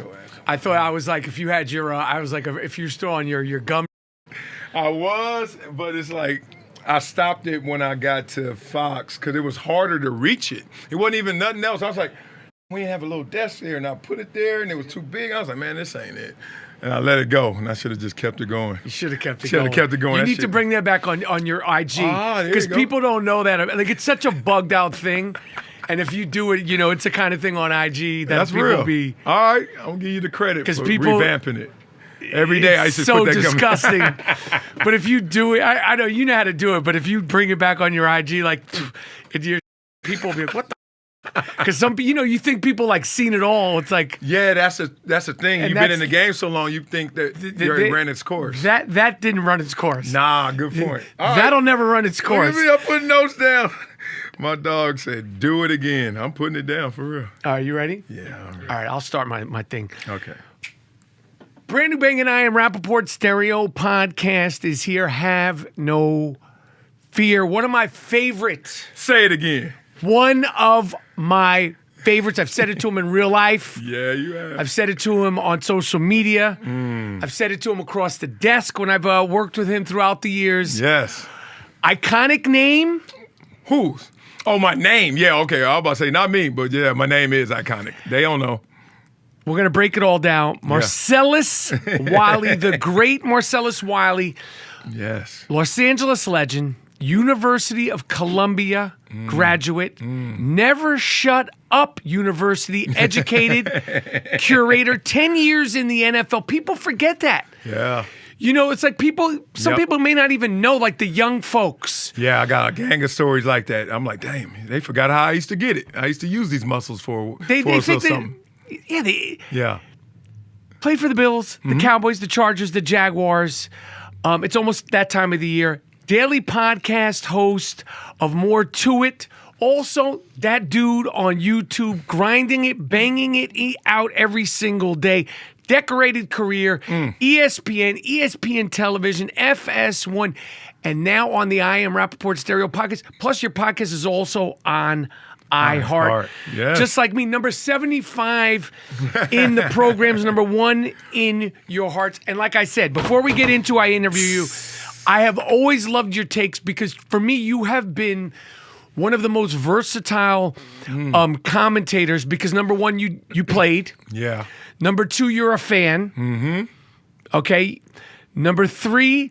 your ass. I thought I was like, if you had your, if you're still on your gum. I was, but it's like I stopped it when I got to Fox because it was harder to reach it. It wasn't even nothing else. I was like, we didn't have a little desk there, and I put it there, and it was too big. I was like, man, this ain't it. And I let it go, and I should have just kept it going. You should have kept it going. Should have kept it going. You That need to shit- bring that back on your IG. There you Because go. people don't know that. Like, it's such a bugged out thing. And if you do it, it's the kind of thing on IG that That's people real. be. All right, I'll give you the credit 'Cause for people- revamping it. Every day I used to so put that disgusting. But if you do it, I know you know how to do it, but if you bring it back on your IG, like, people will be like, what the? Because you think people like seen it all. It's like Yeah, that's the thing. And You've been in the game so long, you think that it ran its course. that didn't run its course. Nah, good point. All right. That'll never run its Look at course. me, I'm putting notes down. My dog said, do it again. I'm putting it down for real. Are you ready? Yeah, I'm ready. All right, I'll start my thing. Okay. Brand New Bang and I am Rapaport Stereo Podcast is here. Have no fear. One of my favorites. Say it again. One of my favorites. I've said it to him in real life. Yeah, you have. I've said it to him on social media. I've said it to him across the desk when I've worked with him throughout the years. Yes. Iconic name. Whose? Oh, my name. Yeah, okay. I was about to say, not me, but yeah, my name is iconic. They don't know. We're going to break it all down. Marcellus Wiley, the great Marcellus Wiley, Yes. Los Angeles legend, University of Columbia graduate, never shut up university educated, curator, 10 years in the NFL. People forget that. Yeah. It's like some Yep. people may not even know, like the young folks. Yeah, I got a gang of stories like that. I'm like, damn, they forgot how I used to get it. I used to use these muscles for They a little think something. they Yeah. played for the Bills, the Cowboys, the Chargers, the Jaguars. It's almost that time of the year. Daily podcast host of More To It. Also, that dude on YouTube, grinding it, banging it out every single day. Decorated career, ESPN, ESPN Television, FS1, and now on the I Am Rapaport Stereo Podcast. Plus, your podcast is also on iHeart. Yes. Just like me, number 75 in the programs, number 1 in your hearts. And like I said, before we get into I interview you, I have always loved your takes because for me, you have been one of the most versatile commentators because number 1, you played. Yeah. Number 2, you're a fan. Mm-hmm. Okay. Number 3,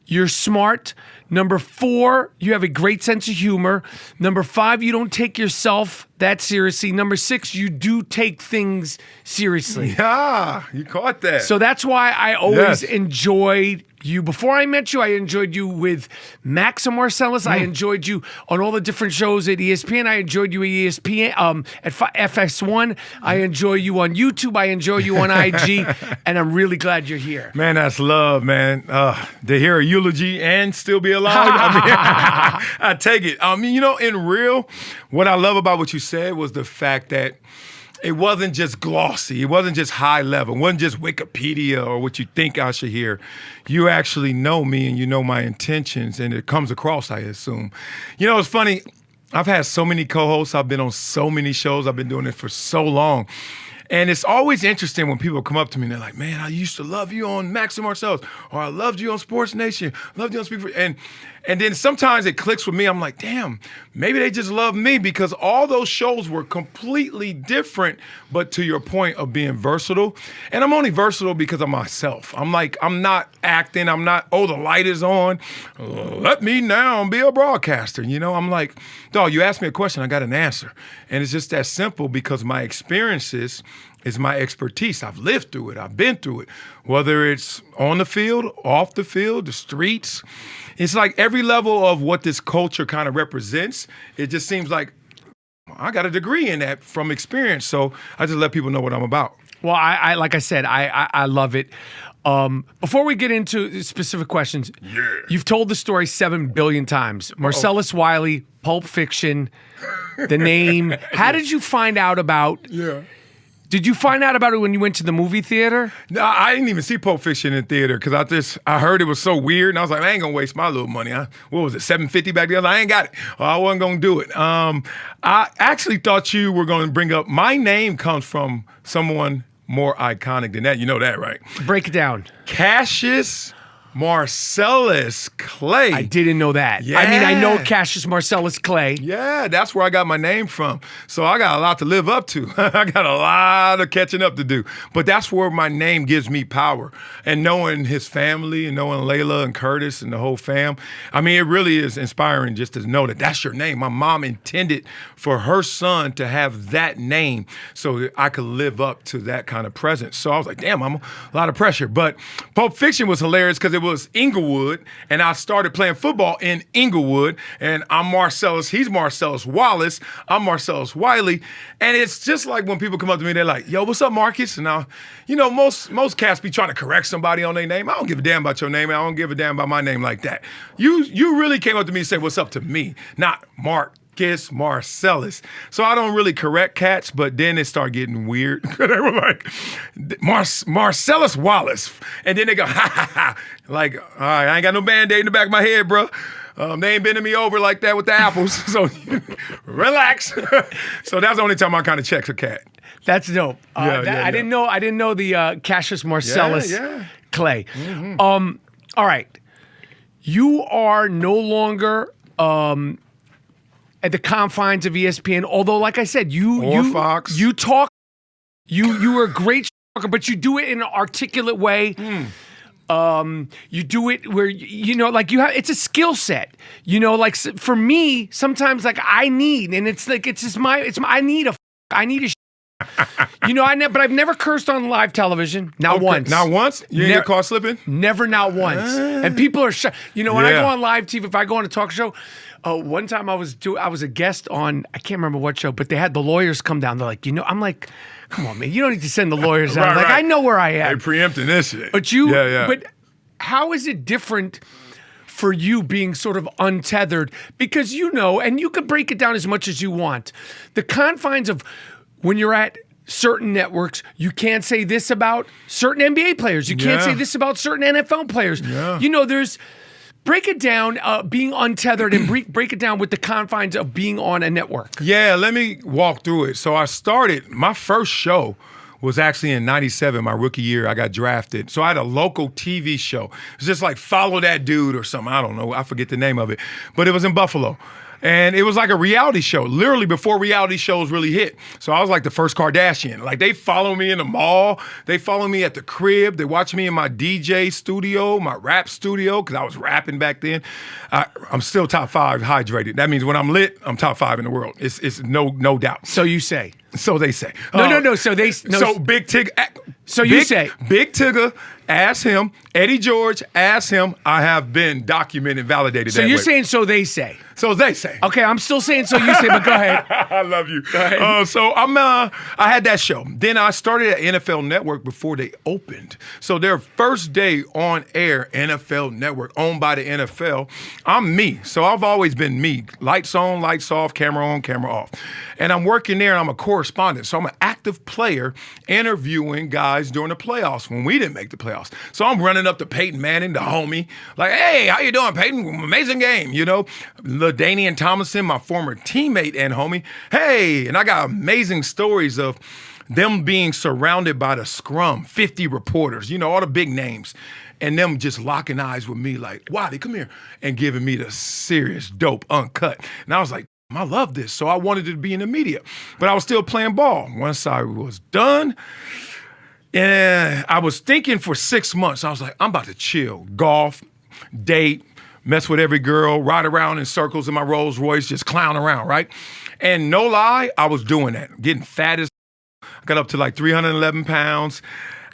you're smart. Number 4, you have a great sense of humor. Number 5, you don't take yourself that seriously. Number 6, you do take things seriously. Yeah, you caught that. So that's why I always Yes. enjoyed you. Before I met you, I enjoyed you with Max and Marcellus. I enjoyed you on all the different shows at ESPN. I enjoyed you at ESPN, at FS1. I enjoy you on YouTube. I enjoy you on IG. And I'm really glad you're here. Man, that's love, man. To hear a eulogy and still be alive, I take it. In real, what I love about what you said was the fact that it wasn't just glossy. It wasn't just high level. It wasn't just Wikipedia or what you think I should hear. You actually know me and you know my intentions, and it comes across, I assume. It's funny. I've had so many co-hosts. I've been on so many shows. I've been doing it for so long. And it's always interesting when people come up to me and they're like, man, I used to love you on Max and Marcellus, or I loved you on Sports Nation, loved you on Speak For... And then sometimes it clicks with me. I'm like, damn, maybe they just love me because all those shows were completely different, but to your point of being versatile. And I'm only versatile because of myself. I'm not acting. I'm not, the light is on. Let me now be a broadcaster. I'm like, dog, you asked me a question, I got an answer. And it's just that simple because my experiences is my expertise. I've lived through it. I've been through it. Whether it's on the field, off the field, the streets. It's like every level of what this culture kind of represents, it just seems like I got a degree in that from experience. So I just let people know what I'm about. Well, I like I said, I love it. Before we get into specific questions, you've told the story 7 billion times. Marcellus Wiley, Pulp Fiction, the name. How did you find out about... Yeah. Did you find out about it when you went to the movie theater? No, I didn't even see Pulp Fiction in theater because I heard it was so weird, and I was like, I ain't gonna waste my little money. What was it, $7.50 back then? I was like, I ain't got it. I wasn't gonna do it. I actually thought you were gonna bring up my name comes from someone more iconic than that. You know that, right? Break it down. Cassius Marcellus Clay. I didn't know that. Yeah. I mean, I know Cassius Marcellus Clay. Yeah, that's where I got my name from. So I got a lot to live up to. I got a lot of catching up to do. But that's where my name gives me power. And knowing his family and knowing Layla and Curtis and the whole fam, I mean, it really is inspiring just to know that that's your name. My mom intended for her son to have that name so that I could live up to that kind of presence. So I was like, damn, I'm a lot of pressure. But Pulp Fiction was hilarious because it was Inglewood, and I started playing football in Inglewood, and I'm Marcellus, he's Marcellus Wallace, I'm Marcellus Wiley, and it's just like when people come up to me, they're like, yo, what's up, Marcus? And I, you know, most cats be trying to correct somebody on their name. I don't give a damn about your name, I don't give a damn about my name like that. You really came up to me and said, what's up to me, not Marcus Marcellus. So I don't really correct cats, but then it started getting weird. They were like, Marcellus Wallace. And then they go, ha, ha, ha. Like, all right, I ain't got no Band-Aid in the back of my head, bro. They ain't bending me over like that with the apples. So relax. So that's the only time I kind of check a cat. That's dope. Yeah. I didn't know the Cassius Marcellus Clay. Mm-hmm. All right. You are no longer at the confines of ESPN, although, like I said, Fox. You talk, you are a great talker, but you do it in an articulate way. You do it where, you know, like it's a skill set, you know, like for me, sometimes like I need a you know, but I've never cursed on live television. Not once. Not once? You didn't get caught slipping? Never, not once. And people are shocked. You know, when I go on live TV, if I go on a talk show, one time I was a guest on, I can't remember what show, but they had the lawyers come down. They're like, you know, I'm like, come on, man, you don't need to send the lawyers out. Like, I know where I am. They preempting this shit. But but how is it different for you being sort of untethered? Because you know, and you can break it down as much as you want, the confines of when you're at certain networks, you can't say this about certain NBA players. You can't say this about certain NFL players. You know, break it down, being untethered, and break it down with the confines of being on a network. Yeah, let me walk through it. So I started, my first show was actually in 97, my rookie year. I got drafted. So I had a local TV show. It's just like Follow That Dude or something. I don't know. I forget the name of it. But it was in Buffalo. And it was like a reality show, literally before reality shows really hit. So I was like the first Kardashian. Like, they follow me in the mall. They follow me at the crib. They watch me in my DJ studio, my rap studio, because I was rapping back then. I'm still top 5 hydrated. That means when I'm lit, I'm top 5 in the world. It's no doubt. So you say. So they say. No. So they. No. So Big Tigger. So you say. Big Tigger, ask him. Eddie George, ask him. I have been documented, validated. So you're saying so they say. So they say. Okay, I'm still saying so you say, but go ahead. I love you. Go ahead. So I had that show. Then I started at NFL Network before they opened. So their first day on air, NFL Network, owned by the NFL. I'm me. So I've always been me. Lights on, lights off, camera on, camera off. And I'm working there, and I'm a correspondent. So I'm an active player interviewing guys during the playoffs when we didn't make the playoffs. So I'm running up to Peyton Manning, the homie, like, hey, how you doing, Peyton? Amazing game, you know. LaDainian Tomlinson, my former teammate and homie. Hey, and I got amazing stories of them being surrounded by the scrum, 50 reporters, you know, all the big names, and them just locking eyes with me like, Wiley, come here, and giving me the serious dope uncut. And I was like, I love this. So I wanted to be in the media, but I was still playing ball. Once I was done, and I was thinking for 6 months, I was like, I'm about to chill, golf, date, mess with every girl, ride around in circles in my Rolls Royce, just clown around, right? And no lie, I was doing that, getting fat as I got up to like 311 pounds.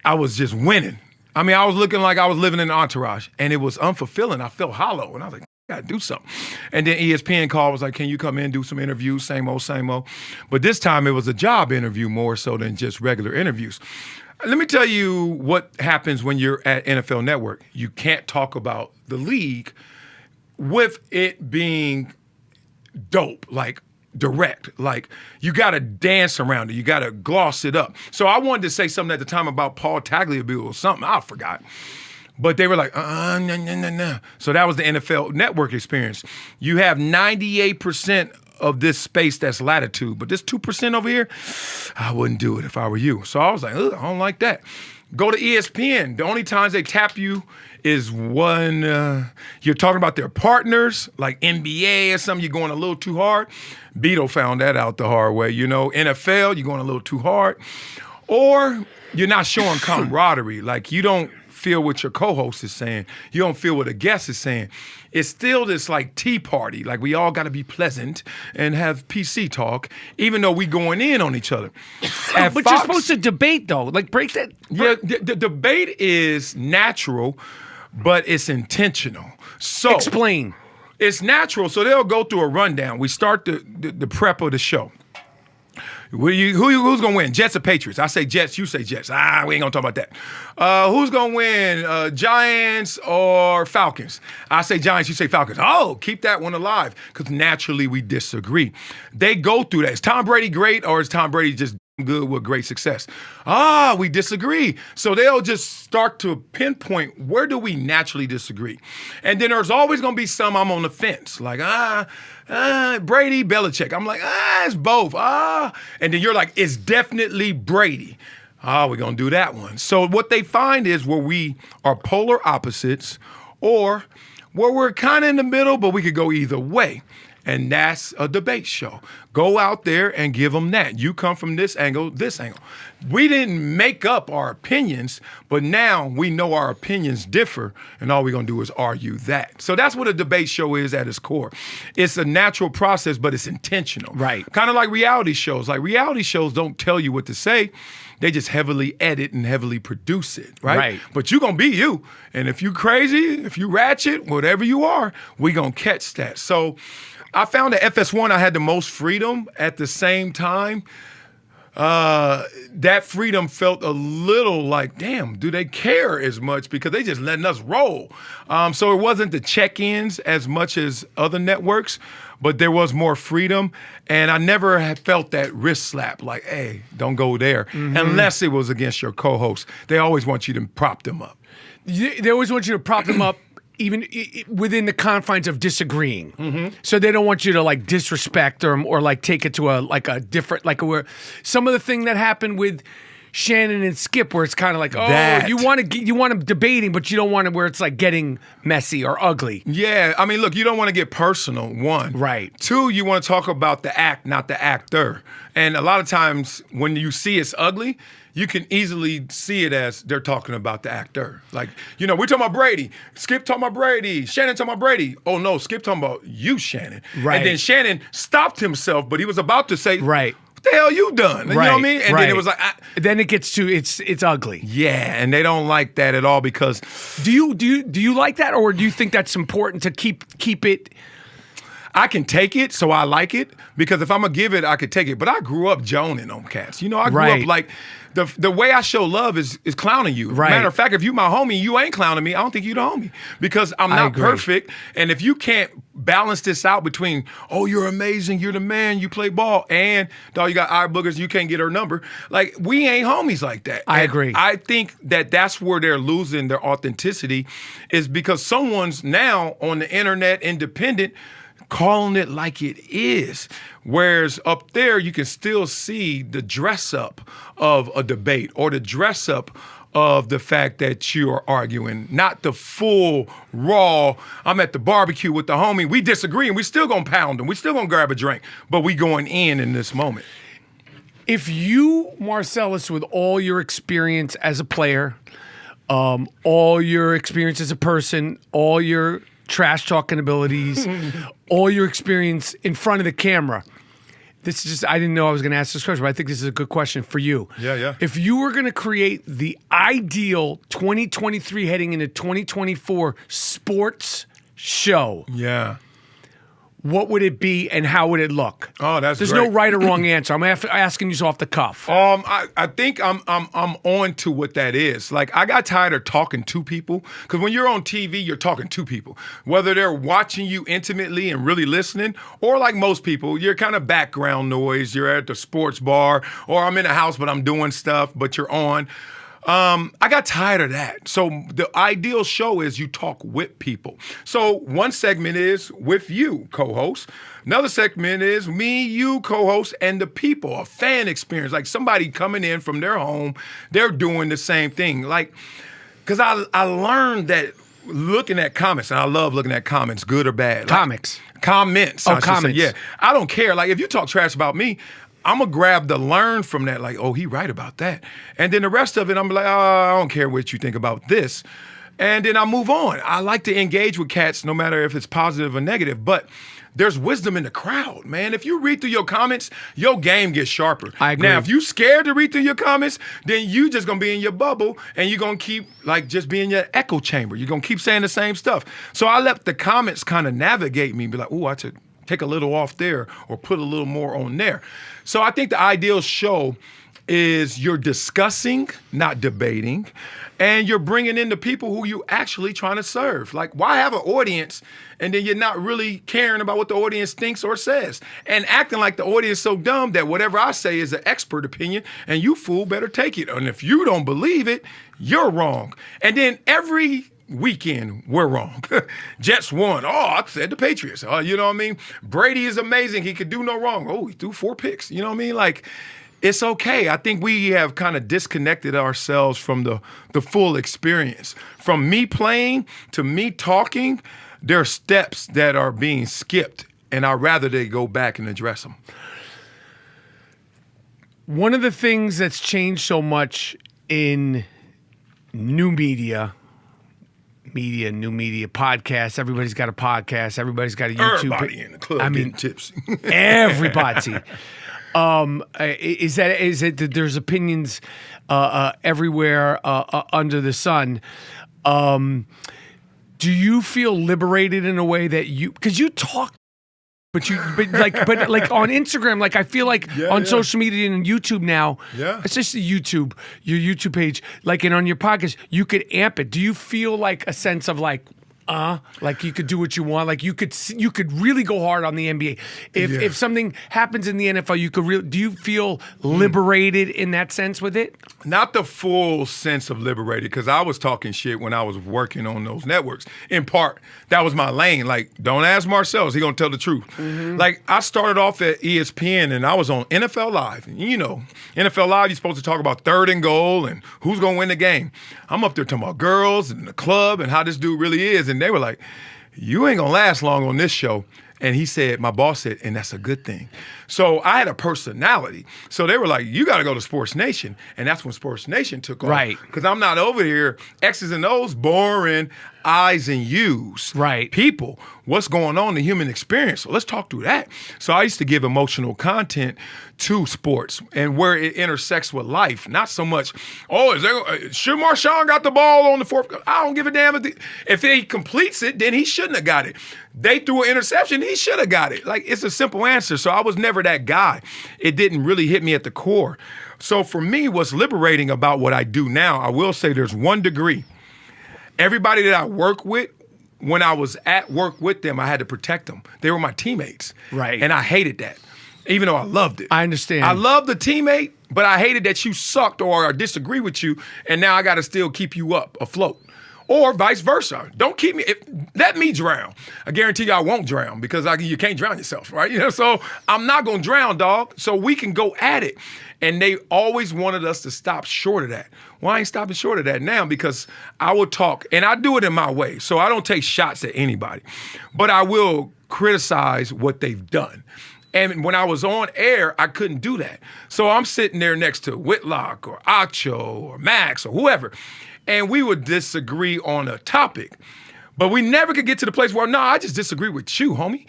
I was just winning. I mean, I was looking like I was living in an entourage, and it was unfulfilling. I felt hollow, and I was like, I gotta do something. And then ESPN called, was like, can you come in, do some interviews, same old, same old. But this time it was a job interview more so than just regular interviews. Let me tell you what happens when you're at NFL Network. You can't talk about the league with it being dope, like direct. Like, you got to dance around it. You got to gloss it up. So I wanted to say something at the time about Paul Tagliabue or something. I forgot. But they were like, no. So that was the NFL Network experience. You have 98% of this space that's latitude, but this 2% over here, I wouldn't do it if I were you. So I was like, ugh, I don't like that. Go to ESPN. The only times they tap you is when you're talking about their partners, like NBA or something, you're going a little too hard. Beto found that out the hard way. NFL, you're going a little too hard. Or you're not showing camaraderie. Like, you don't feel what your co-host is saying. You don't feel what a guest is saying. It's still this like tea party. Like, we all got to be pleasant and have PC talk, even though we going in on each other. But you're supposed to debate, though. Like, break that. Yeah, the debate is natural, but it's intentional. So Explain. It's natural. So they'll go through a rundown. We start the prep of the show. Who's going to win, Jets or Patriots? I say Jets, you say Jets. We ain't going to talk about that. Who's going to win, Giants or Falcons? I say Giants, you say Falcons. Oh, keep that one alive, because naturally we disagree. They go through that. Is Tom Brady great, or is Tom Brady just good with great success? We disagree. So they'll just start to pinpoint, where do we naturally disagree? And then there's always going to be some I'm on the fence. Like, Brady, Belichick. I'm like, it's both. And then you're like, it's definitely Brady. We're going to do that one. So what they find is where we are polar opposites, or where we're kind of in the middle, but we could go either way. And that's a debate show. Go out there and give them that. You come from this angle, this angle. We didn't make up our opinions, but now we know our opinions differ, and all we're going to do is argue that. So that's what a debate show is at its core. It's a natural process, but it's intentional. Right. Kind of like reality shows. Like, reality shows don't tell you what to say. They just heavily edit and heavily produce it, right? Right. But you're going to be you. And if you crazy, if you ratchet, whatever you are, we going to catch that. So I found that FS1, I had the most freedom. At the same time, that freedom felt a little like, damn, do they care as much? Because they just letting us roll. So it wasn't the check-ins as much as other networks, but there was more freedom. And I never had felt that wrist slap, like, hey, don't go there, unless it was against your co-host. They always want you to prop them up. They always want you to prop them up, even within the confines of disagreeing. So they don't want you to like disrespect or like take it to a different, like where some of the thing that happened with Shannon and Skip, where it's kind of like, you want them debating, but you don't want it where it's like getting messy or ugly. Yeah, I mean, look, you don't want to get personal, one. Right. Two, you want to talk about the act, not the actor. And a lot of times when you see it's ugly, you can easily see it as they're talking about the actor. Like, we're talking about Brady. Skip talking about Brady. Shannon talking about Brady. Oh, no, Skip talking about you, Shannon. Right. And then Shannon stopped himself, but he was about to say, right, what the hell you done? You know what I mean? And then it was like, then it gets to it's ugly. Yeah, and they don't like that at all, because do you like that, or do you think that's important to keep it? I can take it, so I like it, because if I'm going to give it, I could take it. But I grew up joning on cats. I grew up like, the way I show love is clowning you. Right. Matter of fact, if you my homie, you ain't clowning me, I don't think you the homie. Because I'm not perfect. And if you can't balance this out between, oh, you're amazing, you're the man, you play ball, and dog, you got eye boogers, you can't get her number. Like, we ain't homies like that. I agree. I think that's where they're losing their authenticity, is because someone's now on the internet, independent, calling it like it is. Whereas up there, you can still see the dress up of a debate, or the dress up of the fact that you are arguing, not the full raw, I'm at the barbecue with the homie, we disagree, and we still gonna pound them, we still gonna grab a drink, but we going in this moment. If you, Marcellus, with all your experience as a player, all your experience as a person, all your trash talking abilities, all your experience in front of the camera. This is just, I didn't know I was going to ask this question, but I think this is a good question for you. Yeah. If you were going to create the ideal 2023 heading into 2024 sports show, what would it be and how would it look? Oh, that's There's great. no right or wrong answer. I'm asking you off the cuff. I think I'm on to what that is. Like, I got tired of talking to people, because when you're on TV, you're talking to people. Whether they're watching you intimately and really listening, or like most people, you're kind of background noise. You're at the sports bar, or I'm in a house, but I'm doing stuff, but you're on. I got tired of that. So the ideal show is you talk with people. So one segment is with you, co-host. Another segment is me, you, co-host, and the people, a fan experience. Like somebody coming in from their home, they're doing the same thing. Like, because I learned that looking at comments, and I love looking at comments, good or bad. Comics. Comments. Oh, I should say. comments. Yeah. I don't care. Like if you talk trash about me, I'm going to grab the learn from that, like, oh, he right about that. And then the rest of it, I'm like, oh, I don't care what you think about this. And then I move on. I like to engage with cats no matter if it's positive or negative, but there's wisdom in the crowd, man. If you read through your comments, your game gets sharper. I agree. Now, if you scared to read through your comments, then you just going to be in your bubble and you're going to keep, like, just be in your echo chamber. You're going to keep saying the same stuff. So I let the comments kind of navigate me, be like, oh, I should take a little off there or put a little more on there. So I think the ideal show is you're discussing, not debating, and you're bringing in the people who you actually trying to serve. Like, why have an audience and then you're not really caring about what the audience thinks or says and acting like the audience is so dumb that whatever I say is an expert opinion and you fool better take it. And if you don't believe it, you're wrong. And then every weekend, we're wrong. Jets won. Oh, I said the Patriots. You know what I mean? Brady is amazing. He could do no wrong. Oh, he threw 4 picks. You know what I mean? Like, it's okay. I think we have kind of disconnected ourselves from the full experience. From me playing to me talking, there are steps that are being skipped, and I'd rather they go back and address them. One of the things that's changed so much in new media, new media, podcasts. Everybody's got a podcast. Everybody's got a YouTube. Everybody in the club getting tips. Everybody. Is it that there's opinions everywhere under the sun? Do you feel liberated in a way that because you talk, but like on Instagram, like I feel like on social media and YouTube now, especially your YouTube page, like and on your podcast, you could amp it. Do you feel like a sense of like you could do what you want, like you could really go hard on the NBA. If something happens in the NFL, you could do you feel liberated in that sense with it? Not the full sense of liberated, because I was talking shit when I was working on those networks. In part, that was my lane. Like, don't ask Marcellus, he gonna tell the truth. Like, I started off at ESPN and I was on NFL Live. And, you know, NFL Live, you're supposed to talk about 3rd and goal and who's gonna win the game. I'm up there talking about girls and the club and how this dude really is. And they were like, you ain't gonna last long on this show. And he said, my boss said, and that's a good thing. So I had a personality. So they were like, you got to go to Sports Nation. And that's when Sports Nation took off. Right. Because I'm not over here, X's and O's, boring, I's and U's. Right. People, what's going on in the human experience? So let's talk through that. So I used to give emotional content to sports and where it intersects with life. Not so much, should Marshawn got the ball on the 4th? I don't give a damn. If he completes it, then he shouldn't have got it. They threw an interception, he should have got it. Like, it's a simple answer. So I was never that guy. It didn't really hit me at the core. So for me, what's liberating about what I do now, I will say there's one degree. Everybody that I work with, when I was at work with them, I had to protect them. They were my teammates. Right. And I hated that, even though I loved it. I understand. I loved the teammate, but I hated that you sucked or I disagree with you, and now I got to still keep you up, afloat. Or vice versa. Don't keep me, let me drown. I guarantee you I won't drown because you can't drown yourself, right? You know, so I'm not going to drown, dog. So we can go at it. And they always wanted us to stop short of that. Well, I ain't stopping short of that now because I will talk, and I do it in my way. So I don't take shots at anybody, but I will criticize what they've done. And when I was on air, I couldn't do that. So I'm sitting there next to Whitlock or Acho or Max or whoever, and we would disagree on a topic. But we never could get to the place where, no, I just disagree with you, homie.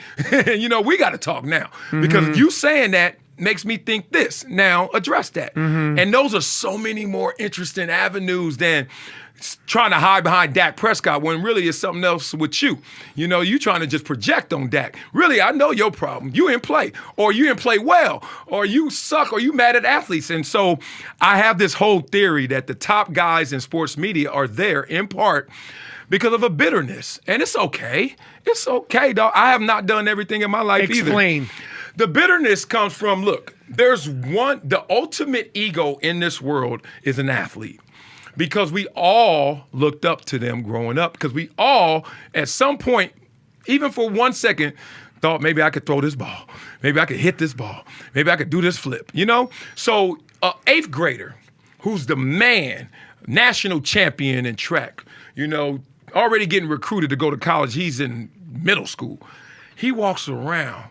You know, we got to talk now. Because you saying that makes me think this. Now, address that. And those are so many more interesting avenues than trying to hide behind Dak Prescott when really it's something else with you. You know, you trying to just project on Dak. Really, I know your problem. You didn't play, or you didn't play well, or you suck, or you mad at athletes. And so I have this whole theory that the top guys in sports media are there in part because of a bitterness. And it's okay. It's okay, dog. I have not done everything in my life either. Explain. The bitterness comes from, look, the ultimate ego in this world is an athlete. because we all looked up to them growing up, because we all, at some point, even for 1 second, thought maybe I could throw this ball. Maybe I could hit this ball. Maybe I could do this flip, you know? So an 8th grader who's the man, national champion in track, you know, already getting recruited to go to college. He's in middle school. He walks around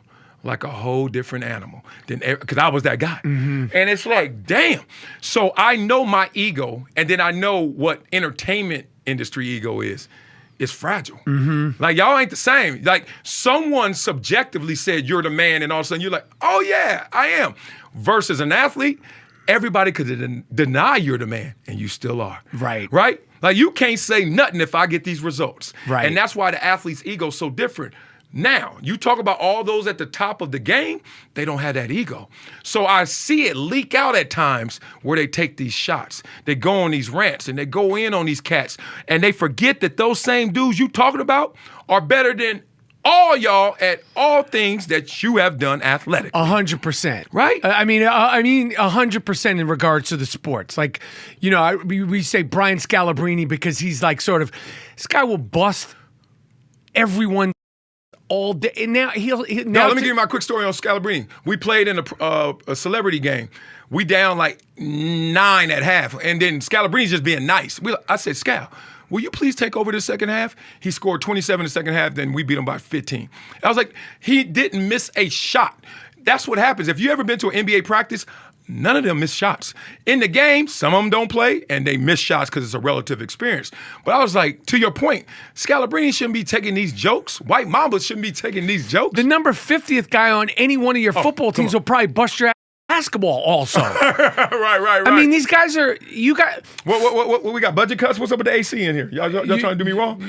like a whole different animal than because I was that guy. And it's like, damn. So I know my ego, and then I know what entertainment industry ego is. It's fragile. Like, y'all ain't the same. Like, someone subjectively said you're the man, and all of a sudden you're like, oh yeah, I am. Versus an athlete, everybody could deny you're the man, and you still are. Right. Right? Like, you can't say nothing if I get these results. Right. And that's why the athlete's ego is so different. Now, you talk about all those at the top of the game, they don't have that ego. So I see it leak out at times where they take these shots. They go on these rants and they go in on these cats, and they forget that those same dudes you talking about are better than all y'all at all things that you have done athletically. 100%. Right? I mean, 100% in regards to the sports. Like, you know, we say Brian Scalabrine because he's like sort of, this guy will bust everyone all day. And now let me give you my quick story on Scalabrine. We played in a celebrity game. We down like 9 at half, and then Scalabrine's just being nice. I said, Scal, will you please take over the second half? He scored 27 in the second half, then we beat him by 15. I was like, he didn't miss a shot. That's what happens. If you ever been to an NBA practice, none of them miss shots. In the game, some of them don't play, and they miss shots because it's a relative experience. But I was like, to your point, Scalabrine shouldn't be taking these jokes. White Mamba shouldn't be taking these jokes. The number 50th guy on any one of your football teams will probably bust your ass basketball also. right. I mean, these guys are, you got... What we got, budget cuts? What's up with the AC in here? Y'all trying to do me wrong?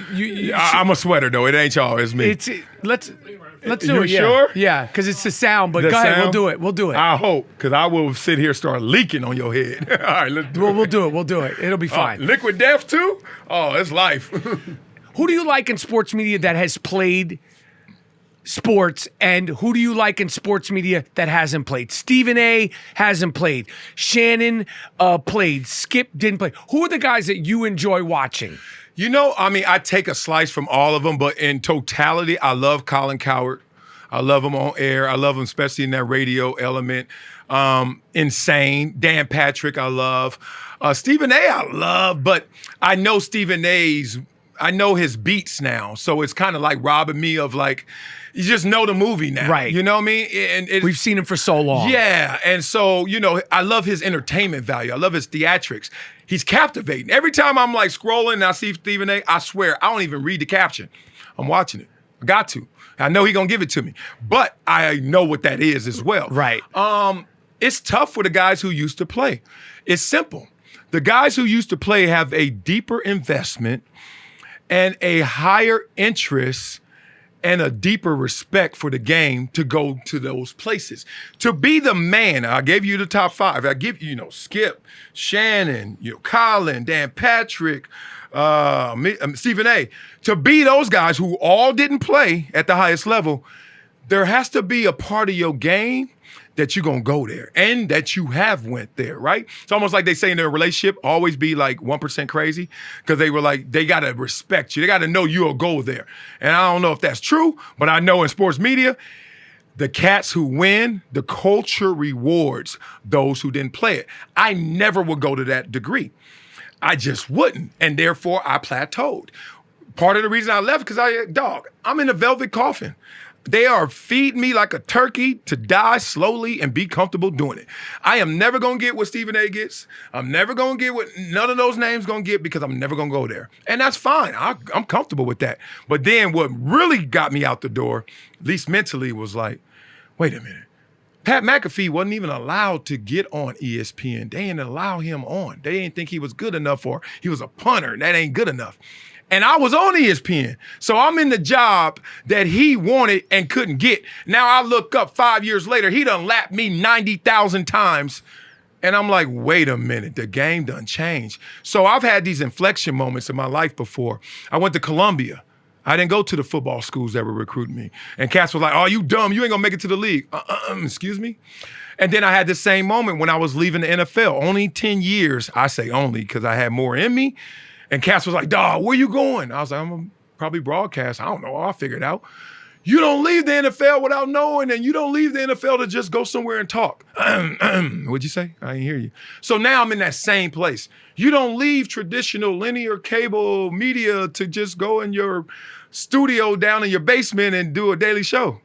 I'm a sweater, though. It ain't y'all, it's me. Let's do You it. Yeah. sure? Yeah, because it's the sound. But The go ahead, sound? we'll do it. I hope, because I will sit here start leaking on your head. All right, let's do it. We'll do it. It'll be fine. Liquid death, too? Oh, it's life. Who do you like in sports media that has played sports, and who do you like in sports media that hasn't played? Stephen A. hasn't played. Shannon played. Skip didn't play. Who are the guys that you enjoy watching? You know, I mean, I take a slice from all of them, but in totality, I love Colin Cowherd. I love him on air. I love him, especially in that radio element. Insane. Dan Patrick, I love. Stephen A., I love, but I know I know his beats now, so it's kind of like robbing me of like, you just know the movie now. Right. You know what I mean? And We've seen him for so long. Yeah, and so, you know, I love his entertainment value. I love his theatrics. He's captivating. Every time I'm like scrolling and I see Stephen A., I swear, I don't even read the caption. I'm watching it. I got to. I know he's going to give it to me. But I know what that is as well. Right. It's tough for the guys who used to play. It's simple. The guys who used to play have a deeper investment and a higher interest and a deeper respect for the game to go to those places. To be the man, I gave you the top 5. I give you, Skip, Shannon, Colin, Dan Patrick, Stephen A. To be those guys who all didn't play at the highest level, there has to be a part of your game that you're going to go there and that you have went there, right? It's almost like they say in their relationship, always be like 1% crazy, because they were like, they got to respect you. They got to know you'll go there. And I don't know if that's true, but I know in sports media, the cats who win, the culture rewards those who didn't play it. I never would go to that degree. I just wouldn't. And therefore, I plateaued. Part of the reason I left, because I'm in a velvet coffin. They are feeding me like a turkey to die slowly and be comfortable doing it. I am never going to get what Stephen A. gets. I'm never going to get what none of those names going to get, because I'm never going to go there. And that's fine. I'm comfortable with that. But then what really got me out the door, at least mentally, was like, wait a minute. Pat McAfee wasn't even allowed to get on ESPN. They didn't allow him on. They didn't think he was good enough, or he was a punter. That ain't good enough. And I was on ESPN. So I'm in the job that he wanted and couldn't get. Now I look up 5 years later, he done lapped me 90,000 times. And I'm like, wait a minute, the game done changed. So I've had these inflection moments in my life before. I went to Columbia. I didn't go to the football schools that were recruiting me. And cats were like, oh, you dumb, you ain't gonna make it to the league. Excuse me? And then I had the same moment when I was leaving the NFL. Only 10 years, I say only because I had more in me. And Cass was like, dawg, where you going? I was like, I'm going to probably broadcast. I don't know. I'll figure it out. You don't leave the NFL without knowing, and you don't leave the NFL to just go somewhere and talk. What'd you say? I didn't hear you. So now I'm in that same place. You don't leave traditional linear cable media to just go in your studio down in your basement and do a daily show.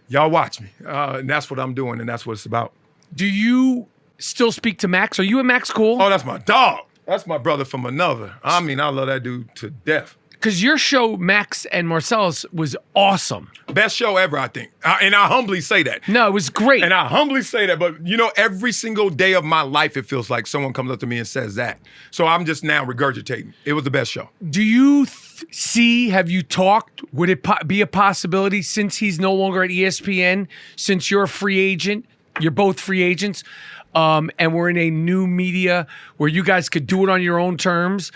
Y'all watch me. And that's what I'm doing, and that's what it's about. Do you still speak to Max? Are you and Max cool? Oh, that's my dog. That's my brother from another. I mean, I love that dude to death. Because your show, Max and Marcellus, was awesome. Best show ever, I think. And I humbly say that. No, it was great. And I humbly say that, but every single day of my life, it feels like someone comes up to me and says that. So I'm just now regurgitating. It was the best show. Do you have you talked, would it be a possibility since he's no longer at ESPN, since you're a free agent, you're both free agents, and we're in a new media where you guys could do it on your own terms?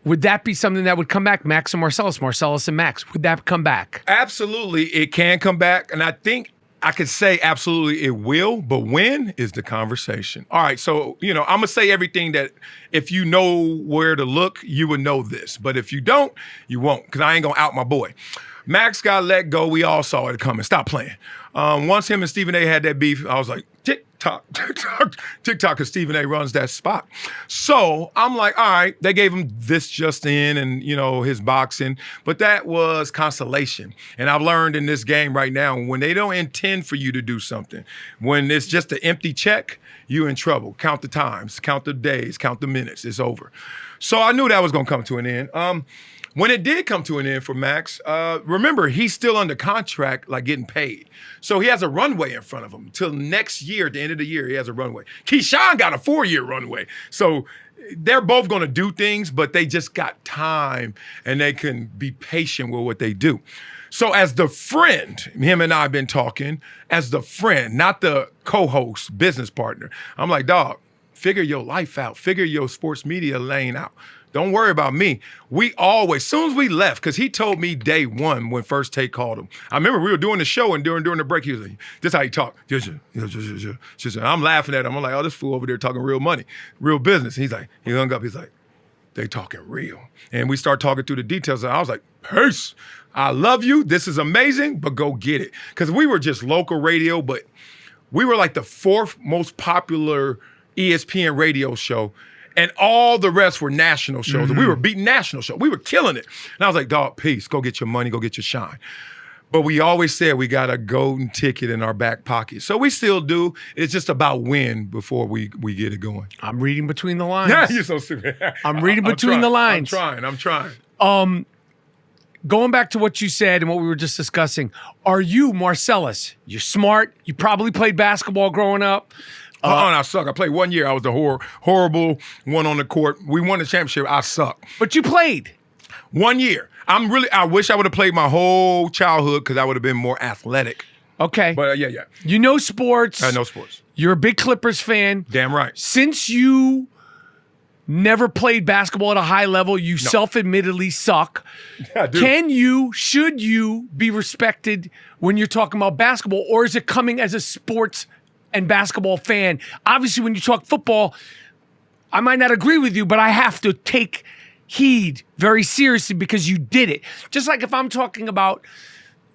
Would that be something that would come back? Max and Marcellus, Marcellus and Max, would that come back? Absolutely, it can come back. And I think I could say absolutely it will, but when is the conversation? All right, so, I'm going to say everything that if you know where to look, you would know this. But if you don't, you won't, because I ain't going to out my boy. Max got let go. We all saw it coming. Stop playing. Once him and Stephen A. had that beef, I was like, TikTok, because Stephen A. runs that spot. So I'm like, all right, they gave him this just in and, his boxing, but that was consolation. And I've learned in this game right now, when they don't intend for you to do something, when it's just an empty check, you're in trouble. Count the times, count the days, count the minutes. It's over. So I knew that was going to come to an end. When it did come to an end for Max, remember, he's still under contract, like getting paid. So he has a runway in front of him. Till next year, at the end of the year, he has a runway. Keyshawn got a 4-year runway. So they're both going to do things, but they just got time, and they can be patient with what they do. So as the friend, him and I have been talking, as the friend, not the co-host, business partner, I'm like, dog, figure your life out. Figure your sports media lane out. Don't worry about me. We always, soon as we left, because he told me day one when First Take called him. I remember we were doing the show, and during the break, he was like, this is how he talked. I'm laughing at him. I'm like, oh, this fool over there talking real money, real business. He hung up. He's like, they talking real. And we start talking through the details, and I was like, peace. I love you. This is amazing, but go get it. Because we were just local radio, but we were like the 4th most popular ESPN radio show. And all the rest were national shows. Mm-hmm. And we were beating national shows. We were killing it. And I was like, dog, peace. Go get your money. Go get your shine. But we always said we got a golden ticket in our back pocket. So we still do. It's just about when before we get it going. I'm reading between the lines. Yeah, you're so stupid. I'm reading between the lines. I'm trying. Going back to what you said and what we were just discussing, are you, Marcellus, you're smart. You probably played basketball growing up. And I suck. I played 1 year. I was the horrible one on the court. We won the championship. I suck. But you played 1 year. I wish I would have played my whole childhood because I would have been more athletic. Okay. But yeah. You know sports. I know sports. You're a big Clippers fan. Damn right. Since you never played basketball at a high level, you self-admittedly suck. Yeah, I do. Should you be respected when you're talking about basketball, or is it coming as a sports and basketball fan? Obviously, when you talk football, I might not agree with you, but I have to take heed very seriously because you did it. Just like if I'm talking about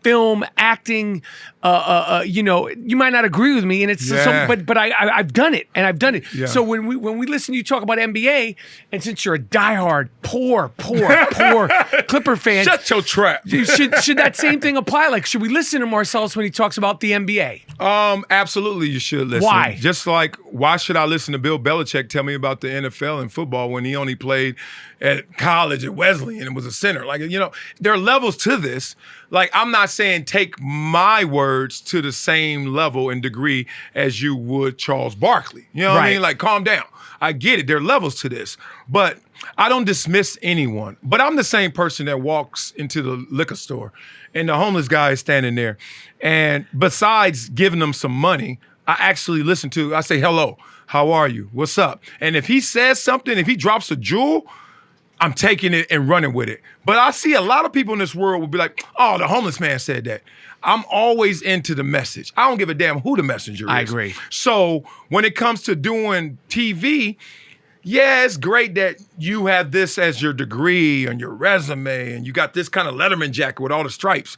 film, acting, you might not agree with me, and it's but I've done it, and I've done it. Yeah. So when we listen to you talk about NBA, and since you're a diehard, poor Clipper fan, shut your trap. should that same thing apply? Like, should we listen to Marcellus when he talks about the NBA? Absolutely, you should listen. Why? Just like, why should I listen to Bill Belichick tell me about the NFL and football when he only played at college at Wesleyan and was a center? Like, there are levels to this. Like, I'm not saying take my words to the same level and degree as you would Charles Barkley. You know what I mean? Like, calm down. I get it. There are levels to this. But I don't dismiss anyone. But I'm the same person that walks into the liquor store and the homeless guy is standing there. And besides giving them some money, I actually listen to, I say, hello, how are you? What's up? And if he says something, if he drops a jewel, I'm taking it and running with it. But I see a lot of people in this world will be like, oh, the homeless man said that. I'm always into the message. I don't give a damn who the messenger is. I agree. So when it comes to doing TV, yeah, it's great that you have this as your degree on your resume and you got this kind of Letterman jacket with all the stripes.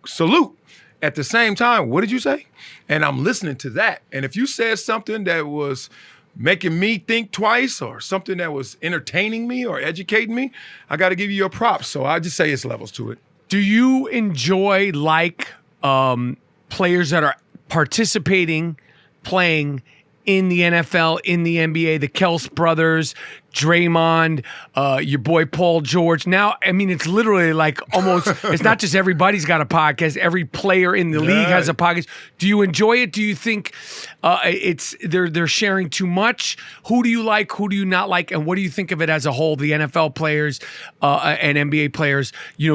Salute. At the same time, what did you say? And I'm listening to that. And if you said something that was making me think twice or something that was entertaining me or educating me, I got to give you your props. So I just say it's levels to it. Do you enjoy players that are participating, playing in the NFL, in the NBA, the Kels brothers, Draymond, your boy Paul George? Now, I mean, it's literally like almost, it's not just everybody's got a podcast. Every player in the league has a podcast. Do you enjoy it? Do you think they're sharing too much? Who do you like? Who do you not like? And what do you think of it as a whole? The NFL players and NBA players,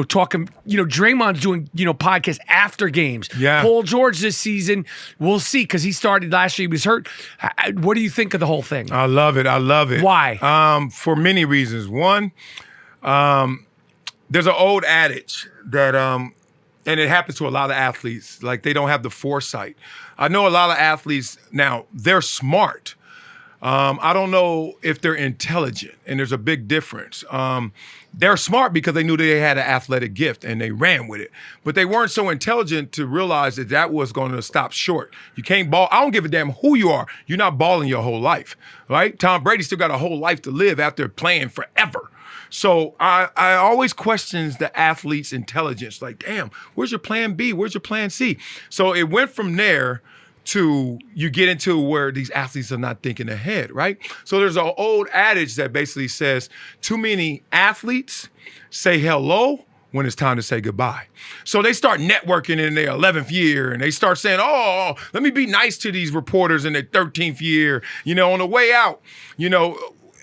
talking, Draymond's doing, podcasts after games. Yeah. Paul George this season, we'll see, because he started last year. He was hurt. What do you think of the whole thing? I love it. I love it. Why? For many reasons. One, there's an old adage that, and it happens to a lot of athletes, like they don't have the foresight. I know a lot of athletes now, they're smart. I don't know if they're intelligent, and there's a big difference. They're smart because they knew they had an athletic gift and they ran with it. But they weren't so intelligent to realize that was going to stop short. You can't ball. I don't give a damn who you are. You're not balling your whole life, right? Tom Brady still got a whole life to live after playing forever. So I always questions the athlete's intelligence. Like, damn, where's your plan B? Where's your plan C? So it went from there to you get into where these athletes are not thinking ahead, right? So there's an old adage that basically says too many athletes say hello when it's time to say goodbye. So they start networking in their 11th year and they start saying, oh, let me be nice to these reporters in their 13th year, on the way out,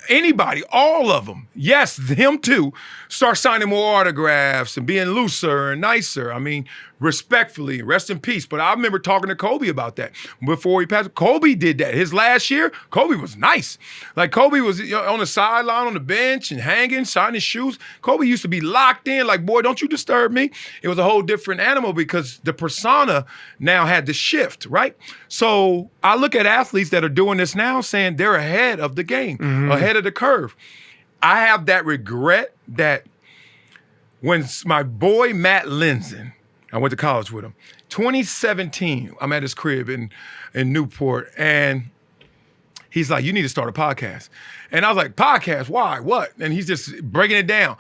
anybody, all of them, yes, him too, start signing more autographs and being looser and nicer. I mean, respectfully, rest in peace. But I remember talking to Kobe about that before he passed. Kobe did that. His last year, Kobe was nice. Like Kobe was on the sideline, on the bench and hanging, signing shoes. Kobe used to be locked in like, boy, don't you disturb me. It was a whole different animal because the persona now had to shift, right? So I look at athletes that are doing this now saying they're ahead of the game, ahead of the curve. I have that regret that when my boy Matt Linson, I went to college with him, 2017, I'm at his crib in Newport, and he's like, you need to start a podcast. And I was like, podcast? Why? What? And he's just breaking it down.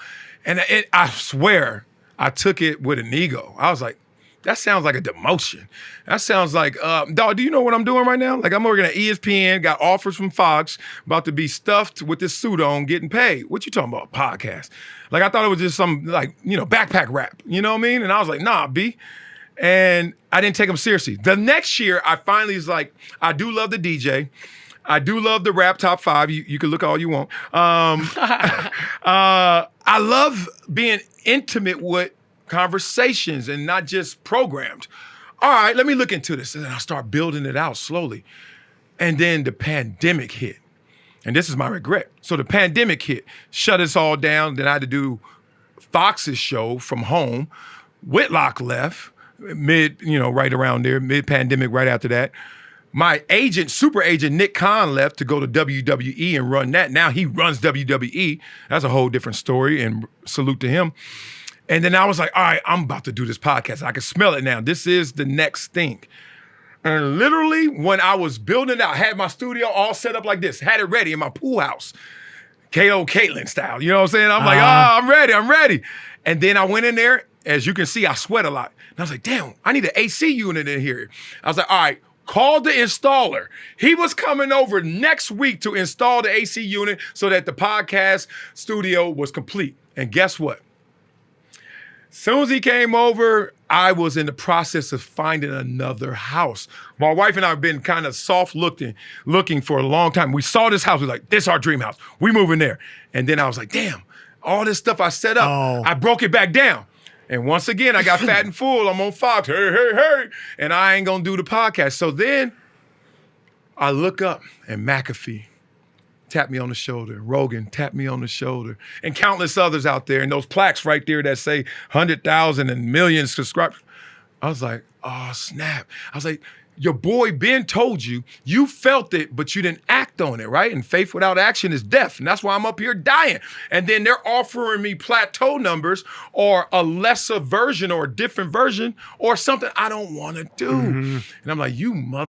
And I swear, I took it with an ego. I was like, that sounds like a demotion. That sounds like, dog, do you know what I'm doing right now? Like, I'm working at ESPN, got offers from Fox, about to be stuffed with this suit on, getting paid. What you talking about, podcast? Like, I thought it was just some, backpack rap. You know what I mean? And I was like, nah, B. And I didn't take him seriously. The next year, I finally was like, I do love the DJ. I do love the rap top 5. You can look all you want. I love being intimate with conversations and not just programmed. All right, let me look into this. And then I start building it out slowly. And then the pandemic hit. And this is my regret. So the pandemic hit, shut us all down. Then I had to do Fox's show from home. Whitlock left right around there, mid-pandemic, right after that. My agent, super agent, Nick Khan left to go to WWE and run that. Now he runs WWE. That's a whole different story, and salute to him. And then I was like, all right, I'm about to do this podcast. I can smell it now. This is the next thing. And literally, when I was building it out, had my studio all set up like this, had it ready in my pool house, K.O. Caitlin style. You know what I'm saying? I'm like, I'm ready. And then I went in there. As you can see, I sweat a lot. And I was like, damn, I need an AC unit in here. I was like, all right, call the installer. He was coming over next week to install the AC unit so that the podcast studio was complete. And guess what? Soon as he came over, I was in the process of finding another house. My wife and I have been kind of soft looking for a long time. We saw this house. We were like, this is our dream house. We moving there. And then I was like, damn, all this stuff I set up, I broke it back down. And once again, I got fat and full. I'm on Fox. Hey. And I ain't going to do the podcast. So then I look up and McAfee tapped me on the shoulder. Rogan tapped me on the shoulder. And countless others out there. And those plaques right there that say 100,000 and millions subscribers. I was like, oh, snap. I was like, your boy Ben told you, you felt it, but you didn't act on it, right? And faith without action is death. And that's why I'm up here dying. And then they're offering me plateau numbers or a lesser version or a different version or something I don't want to do. And I'm like, you mother.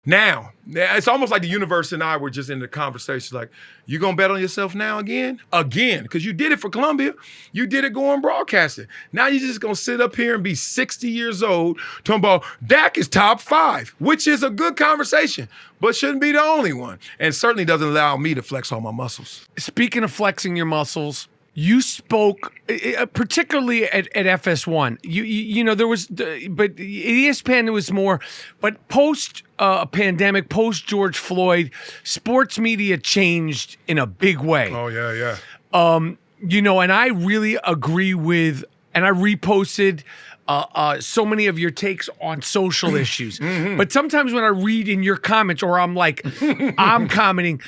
Now, it's almost like the universe and I were just in the conversation like, you gonna bet on yourself now again? Again, because you did it for Columbia. You did it going broadcasting. Now you're just gonna sit up here and be 60 years old talking about Dak is top 5, which is a good conversation, but shouldn't be the only one. And certainly doesn't allow me to flex all my muscles. Speaking of flexing your muscles, you spoke particularly at FS1. You know there was, but ESPN there was more. But post pandemic, post George Floyd, sports media changed in a big way. Oh yeah. You know, and I really agree with, and I reposted so many of your takes on social issues. But sometimes when I read in your comments, or I'm like, I'm commenting,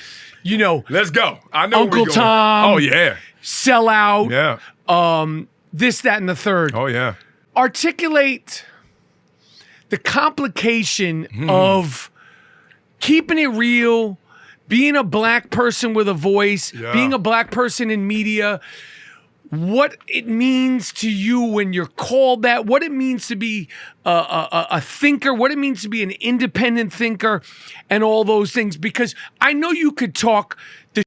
you know, let's go. I know Uncle where we're going. Tom. Oh yeah. Sell out. Yeah. This, that, and the third. Oh yeah. Articulate the complication of keeping it real, being a black person with a voice, being a black person in media, what it means to you when you're called that, what it means to be a thinker, what it means to be an independent thinker, and all those things. Because I know you could talk the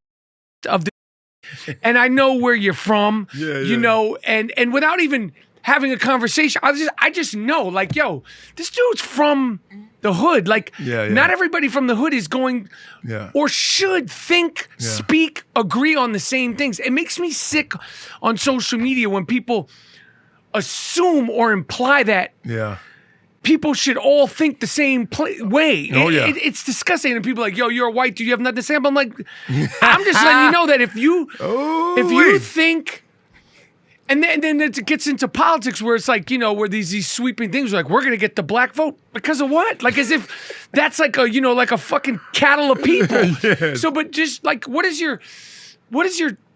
of the and I know where you're from, you know, and without even having a conversation, I just know, like, yo, this dude's from the hood. Like, not everybody from the hood is going or should think, speak, agree on the same things. It makes me sick on social media when people assume or imply that people should all think the same way. It's disgusting. And people are like, yo, you're a white dude, you have nothing to say. I'm like, I'm just letting you know that if you think, and then it gets into politics where it's like, you know, where these sweeping things like, we're going to get the black vote because of what? Like as if that's like a, you know, like a fucking cattle of people. So, but just like, what is your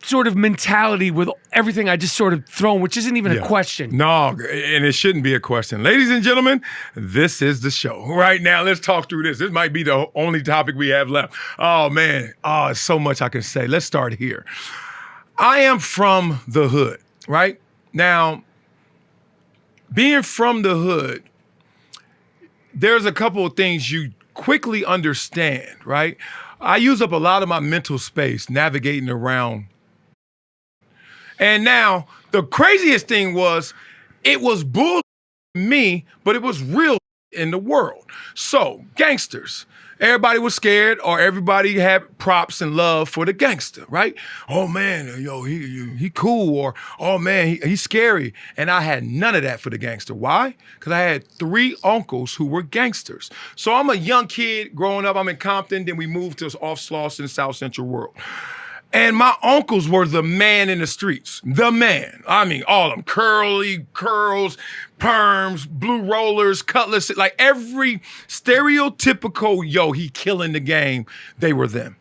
sort of mentality with everything I just sort of thrown, which isn't even a question? No, and it shouldn't be a question. Ladies and gentlemen, this is the show. Right now, let's talk through this. This might be the only topic we have left. Oh, man. Oh, so much I can say. Let's start here. I am from the hood, right? Now, being from the hood, there's a couple of things you quickly understand, right? I use up a lot of my mental space navigating around. And now, the craziest thing was, it was bull me, but it was real in the world. So, gangsters. Everybody was scared, or everybody had props and love for the gangster, right? Oh man, yo, he cool, or oh man, he's scary. And I had none of that for the gangster. Why? Because I had 3 uncles who were gangsters. So I'm a young kid growing up. I'm in Compton, then we moved to off Slauson, South Central World. And my uncles were the man in the streets. The man. I mean, all of them. Curly, curls, perms, blue rollers, cutlass. Like every stereotypical, yo, he killing the game, they were them.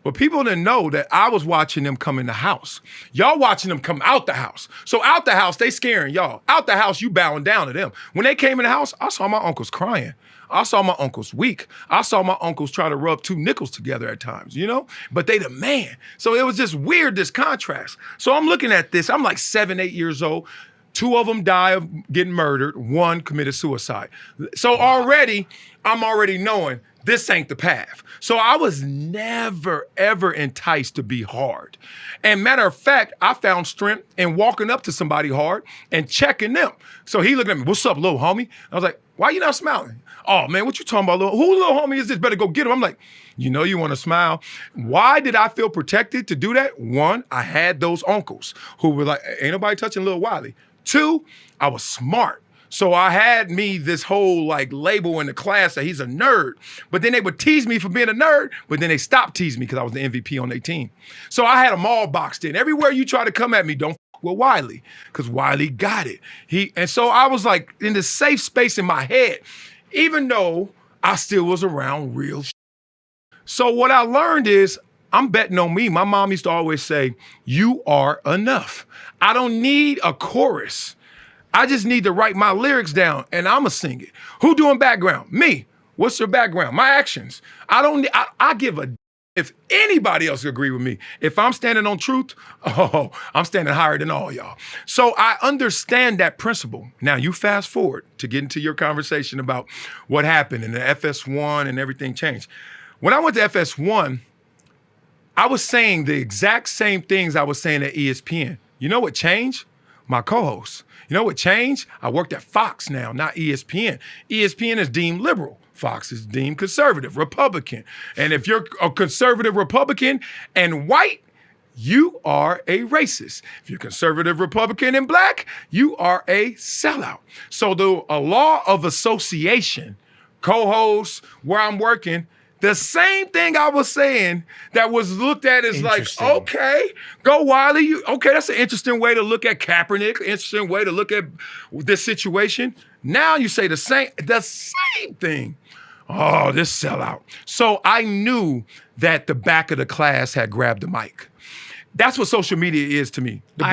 But people didn't know that I was watching them come in the house. Y'all watching them come out the house. So out the house, they scaring y'all. Out the house, you bowing down to them. When they came in the house, I saw my uncles crying. I saw my uncles weak. I saw my uncles try to rub 2 nickels together at times, you know? But they the man. So it was just weird, this contrast. So I'm looking at this. I'm like 7, 8 years old. 2 of them die of getting murdered. 1 committed suicide. So already, I'm already knowing this ain't the path. So I was never, ever enticed to be hard. And matter of fact, I found strength in walking up to somebody hard and checking them. So he looked at me, what's up, little homie? I was like, why you not smiling? Oh, man, what you talking about? Who little homie is this? Better go get him. I'm like, you know you want to smile. Why did I feel protected to do that? 1, I had those uncles who were like, ain't nobody touching little Wiley. 2, I was smart. So I had me this whole like label in the class that he's a nerd. But then they would tease me for being a nerd, but then they stopped teasing me because I was the MVP on their team. So I had them all boxed in. Everywhere you try to come at me, don't f with Wiley, because Wiley got it. And so I was like in this safe space in my head, even though I still was around real shit. So what I learned is I'm betting on me. My mom used to always say, you are enough. I don't need a chorus. I just need to write my lyrics down and I'ma sing it. Who doing background? Me. What's your background? My actions. I give a if anybody else agree with me. If I'm standing on truth, I'm standing higher than all y'all. So I understand that principle. Now you fast forward to get into your conversation about what happened in the FS1 and everything changed. When I went to FS1, I was saying the exact same things I was saying at ESPN. You know what changed? My co-host. You know what changed? I worked at Fox now, not ESPN. ESPN is deemed liberal. Fox is deemed conservative, Republican. And if you're a conservative Republican and white, you are a racist. If you're conservative Republican and black, you are a sellout. So a law of association, co-host, where I'm working, the same thing I was saying that was looked at as like, okay, go Wiley. Okay, that's an interesting way to look at Kaepernick, interesting way to look at this situation. Now you say the same thing. Oh, this sellout. So I knew that the back of the class had grabbed the mic. That's what social media is to me. The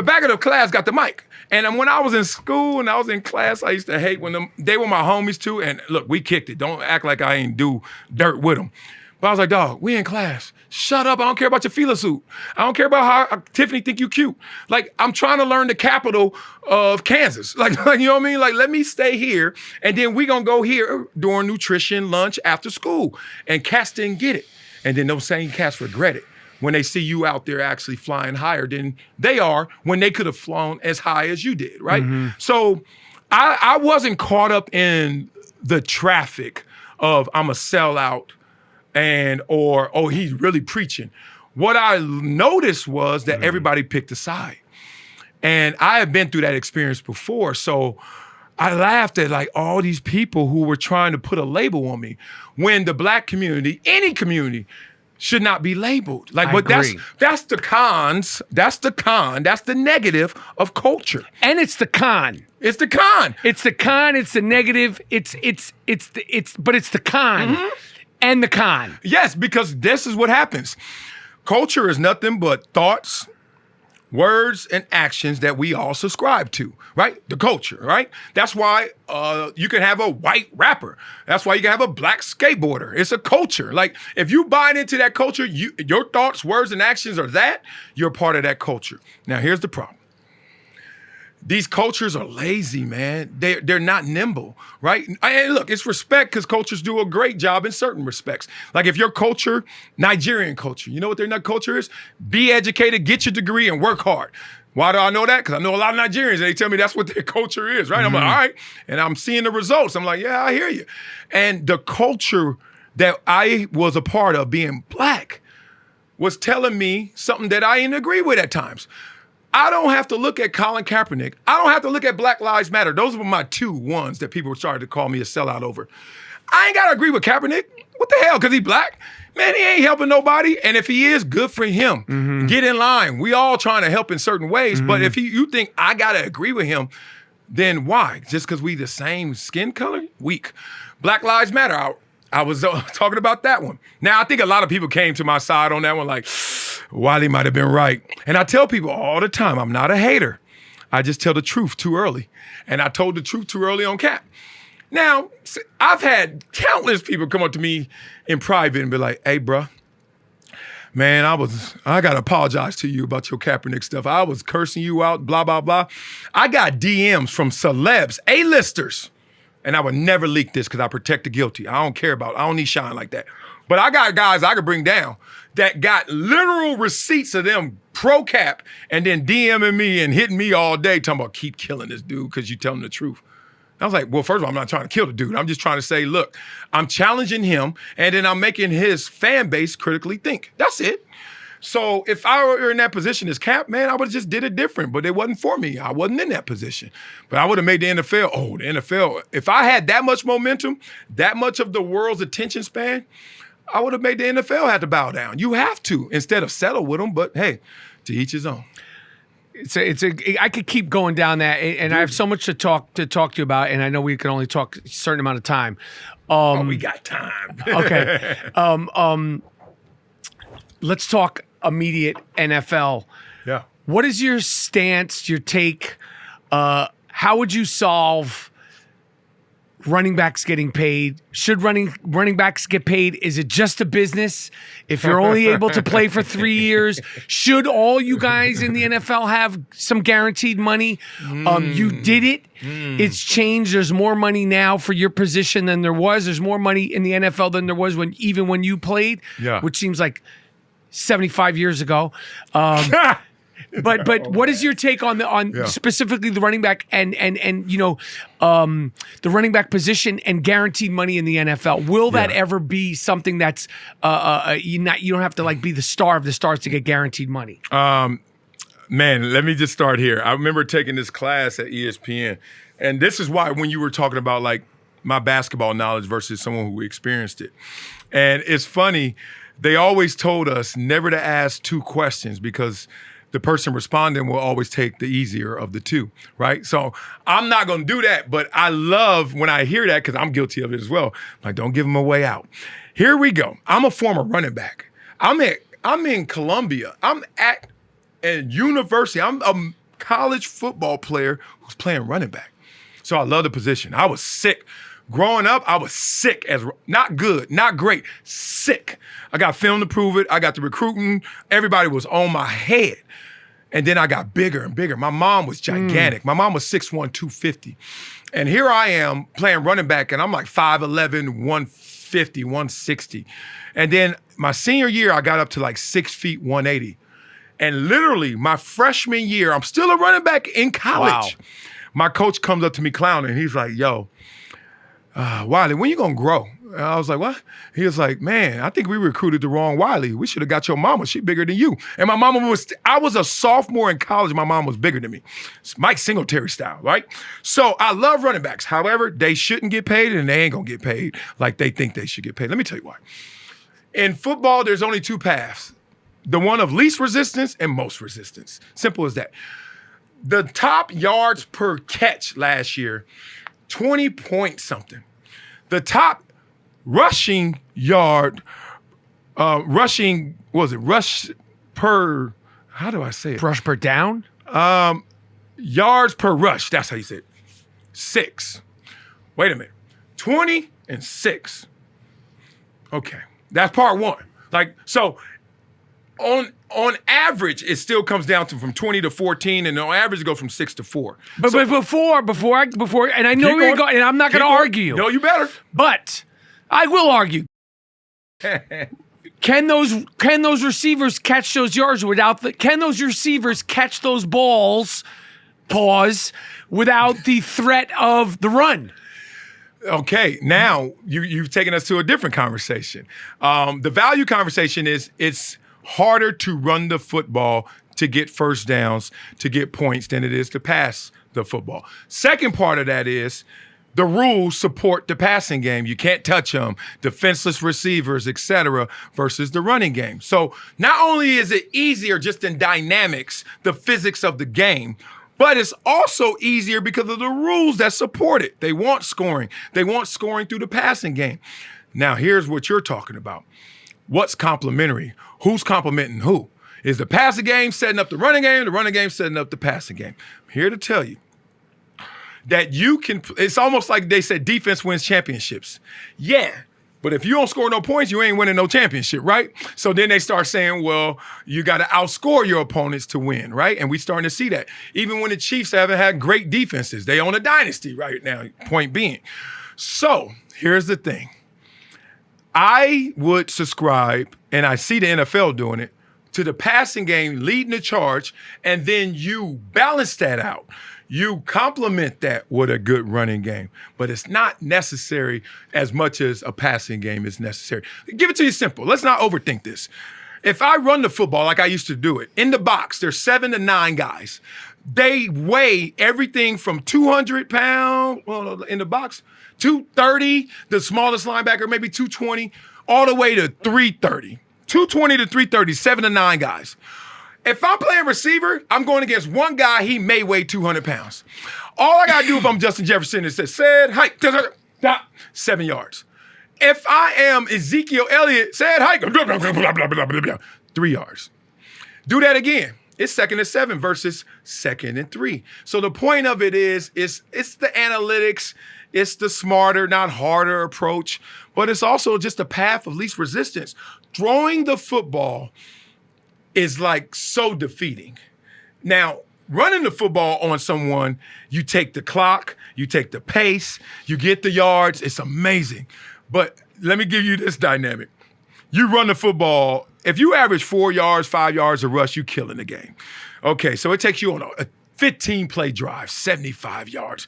back of the class got the mic. And when I was in school and I was in class, I used to hate when they were my homies too. And look, we kicked it. Don't act like I ain't do dirt with them. But I was like, dog, we in class. Shut up. I don't care about your fila suit. I don't care about how Tiffany think you cute. Like, I'm trying to learn the capital of Kansas. Like, you know what I mean? Like, let me stay here. And then we going to go here during nutrition, lunch, after school. And cats didn't get it. And then those same cats regret it when they see you out there actually flying higher than they are when they could have flown as high as you did, right? Mm-hmm. So I wasn't caught up in the traffic of I'm a sellout or he's really preaching. What I noticed was that everybody picked a side. And I have been through that experience before. So I laughed at like all these people who were trying to put a label on me when the black community, any community, should not be labeled. Like, but that's the cons. That's the negative of culture. And it's the con. It's the con. It's the con. It's the negative. But it's the con and the con. Yes, because this is what happens. Culture is nothing but thoughts, words, and actions that we all subscribe to, right? The culture, right? That's why you can have a white rapper. That's why you can have a black skateboarder. It's a culture. Like, if you buy into that culture, your thoughts, words, and actions are that, you're part of that culture. Now, here's the problem. These cultures are lazy, man. They're not nimble, right? And look, it's respect because cultures do a great job in certain respects. Like if your culture, Nigerian culture, you know what their culture is? Be educated, get your degree, and work hard. Why do I know that? Because I know a lot of Nigerians, and they tell me that's what their culture is, right? I'm like, all right. And I'm seeing the results. I'm like, yeah, I hear you. And the culture that I was a part of, being black, was telling me something that I didn't agree with at times. I don't have to look at Colin Kaepernick. I don't have to look at Black Lives Matter. Those were my two ones that people started to call me a sellout over. I ain't got to agree with Kaepernick. What the hell? Because he black? Man, he ain't helping nobody. And if he is, good for him. Mm-hmm. Get in line. We all trying to help in certain ways. Mm-hmm. But if you think I got to agree with him, then why? Just because we the same skin color? Weak. Black Lives Matter. I was talking about that one. Now, I think a lot of people came to my side on that one like, Wiley might have been right. And I tell people all the time, I'm not a hater. I just tell the truth too early. And I told the truth too early on Cap. Now, I've had countless people come up to me in private and be like, hey, bro, man, I got to apologize to you about your Kaepernick stuff. I was cursing you out, blah, blah, blah. I got DMs from celebs, A-listers. And I would never leak this because I protect the guilty. I don't care about it. I don't need shine like that. But I got guys I could bring down that got literal receipts of them pro-cap and then DMing me and hitting me all day talking about keep killing this dude because you tell him the truth. I was like, well, first of all, I'm not trying to kill the dude. I'm just trying to say, look, I'm challenging him and then I'm making his fan base critically think. That's it. So if I were in that position as Cap, man, I would have just did it different, but it wasn't for me. I wasn't in that position. But I would have made the NFL, the NFL, if I had that much momentum, that much of the world's attention span, I would have made the NFL have to bow down. You have to, instead of settle with them, but hey, to each his own. I could keep going down that, and I have so much to talk to you about, and I know we can only talk a certain amount of time. We got time. Okay. Let's talk immediate NFL. Yeah. What is your stance, your take? How how would you solve running backs getting paid? Should running backs get paid? Is it just a business? If you're only able to play for 3 years, should all you guys in the NFL have some guaranteed money? You did it. It's changed. There's more money now for your position than there was. There's more money in the NFL than there was when you played, which seems like 75 years ago. But what is your take on specifically the running back and the running back position and guaranteed money in the NFL? Will that ever be something that's you don't have to like be the star of the stars to get guaranteed money? Man, let me just start here. I remember taking this class at ESPN, and this is why when you were talking about like my basketball knowledge versus someone who experienced it, and it's funny, they always told us never to ask two questions because the person responding will always take the easier of the two, right? So I'm not going to do that, but I love when I hear that because I'm guilty of it as well. Like, don't give them a way out. Here we go. I'm a former running back. I'm in Columbia. I'm at a university. I'm a college football player who's playing running back. So I love the position. I was sick. Growing up, I was sick as not good, not great, sick. I got film to prove it. I got the recruiting. Everybody was on my head. And then I got bigger and bigger. My mom was gigantic. My mom was 6'1", 250. And here I am playing running back, and I'm like 5'11", 150, 160. And then my senior year, I got up to like 6 feet, 180. And literally my freshman year, I'm still a running back in college. Wow. My coach comes up to me clowning. He's like, yo, Wiley, when you gonna grow? And I was like, what? He was like, man, I think we recruited the wrong Wiley. We should have got your mama. She bigger than you. And my mama I was a sophomore in college. My mom was bigger than me. It's Mike Singletary style, right? So I love running backs. However, they shouldn't get paid and they ain't gonna get paid like they think they should get paid. Let me tell you why. In football, there's only two paths. The one of least resistance and most resistance. Simple as that. The top yards per catch last year, 20 point something. The top rushing yard, rush per, how do I say it? Rush per down? Yards per rush, that's how you say it. 6. Wait a minute. 20 and 6. Okay, that's part one. Like, so on average, it still comes down to from 20 to 14, and on average, it goes from 6 to 4. But before, and I know where you're going, and I'm not going to argue. No, you better. But I will argue. Can those receivers catch those yards can those receivers catch those balls, without the threat of the run? Okay, now you've taken us to a different conversation. The value conversation is it's harder to run the football to get first downs, to get points than it is to pass the football. Second part of that is the rules support the passing game. You can't touch them, defenseless receivers, etc., versus the running game. So not only is it easier just in dynamics, the physics of the game, but it's also easier because of the rules that support it. They want scoring. They want scoring through the passing game. Now, here's what you're talking about. What's complementary? Who's complementing who? Is the passing game setting up the running game setting up the passing game? I'm here to tell you that you can, it's almost like they said defense wins championships. Yeah, but if you don't score no points, you ain't winning no championship, right? So then they start saying, well, you got to outscore your opponents to win, right? And we're starting to see that. Even when the Chiefs haven't had great defenses, they own a dynasty right now, point being. So here's the thing. I would subscribe, and I see the NFL doing it, to the passing game leading the charge, and then you balance that out. You complement that with a good running game, but it's not necessary as much as a passing game is necessary. Give it to you simple. Let's not overthink this. If I run the football like I used to do it, in the box, there's 7 to 9 guys. They weigh everything from 200 pounds, well, in the box, 230, the smallest linebacker, maybe 220, all the way to 330. 220 to 330, 7 to 9 guys. If I'm playing receiver, I'm going against one guy, he may weigh 200 pounds. All I got to do if I'm Justin Jefferson is say, said height, 7 yards. If I am Ezekiel Elliott, said height, 3 yards. Do that again. it's 2nd and 7 versus 2nd and 3. So the point of it is, it's the analytics, it's the smarter, not harder approach, but it's also just a path of least resistance. Throwing the football is like so defeating. Now, running the football on someone, you take the clock, you take the pace, you get the yards. It's amazing. But let me give you this dynamic. You run the football, if you average 4 yards, 5 yards a rush, you're killing the game. Okay, so it takes you on a 15-play drive, 75 yards,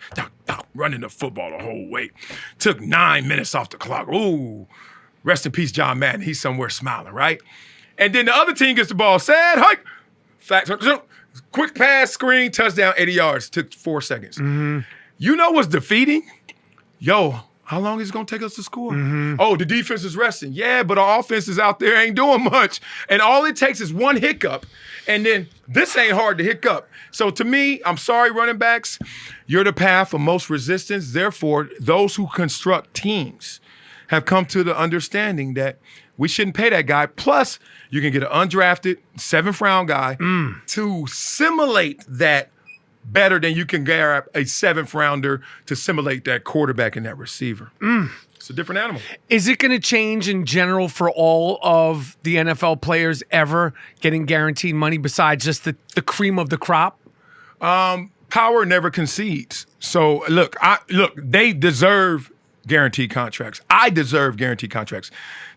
running the football the whole way. Took 9 minutes off the clock. Ooh, rest in peace, John Madden. He's somewhere smiling, right? And then the other team gets the ball, sad hike, quick pass, screen, touchdown, 80 yards. Took 4 seconds. Mm-hmm. You know what's defeating? Yo, how long is it going to take us to score? Mm-hmm. Oh, the defense is resting. Yeah, but our offense is out there, ain't doing much. And all it takes is one hiccup, and then this ain't hard to hiccup. So to me, I'm sorry, running backs, you're the path of most resistance. Therefore, those who construct teams have come to the understanding that we shouldn't pay that guy. Plus, you can get an undrafted 7th-round guy to simulate that better than you can grab a 7th-rounder to simulate that quarterback and that receiver. It's a different animal. Is it going to change in general for all of the NFL players ever getting guaranteed money besides just the cream of the crop? Power never concedes. So look, they deserve guaranteed contracts. I deserve guaranteed contracts.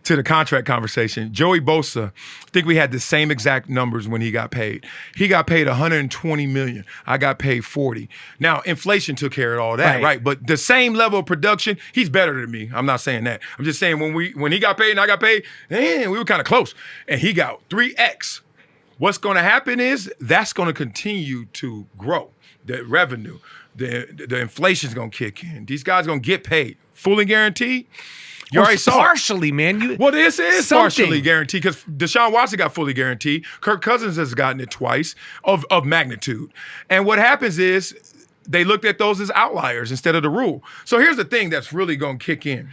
To the contract conversation, Joey Bosa, I think we had the same exact numbers when he got paid. He got paid $120 million. I got paid 40. Now, inflation took care of all that, right? But the same level of production, he's better than me. I'm not saying that. I'm just saying when he got paid and I got paid, we were kind of close. And he got 3X. What's going to happen is that's going to continue to grow. The revenue, the inflation's going to kick in. These guys are going to get paid. Fully guaranteed. You already saw partially, man. Well, this is something. Partially guaranteed because Deshaun Watson got fully guaranteed. Kirk Cousins has gotten it twice of magnitude. And what happens is they looked at those as outliers instead of the rule. So here's the thing that's really going to kick in.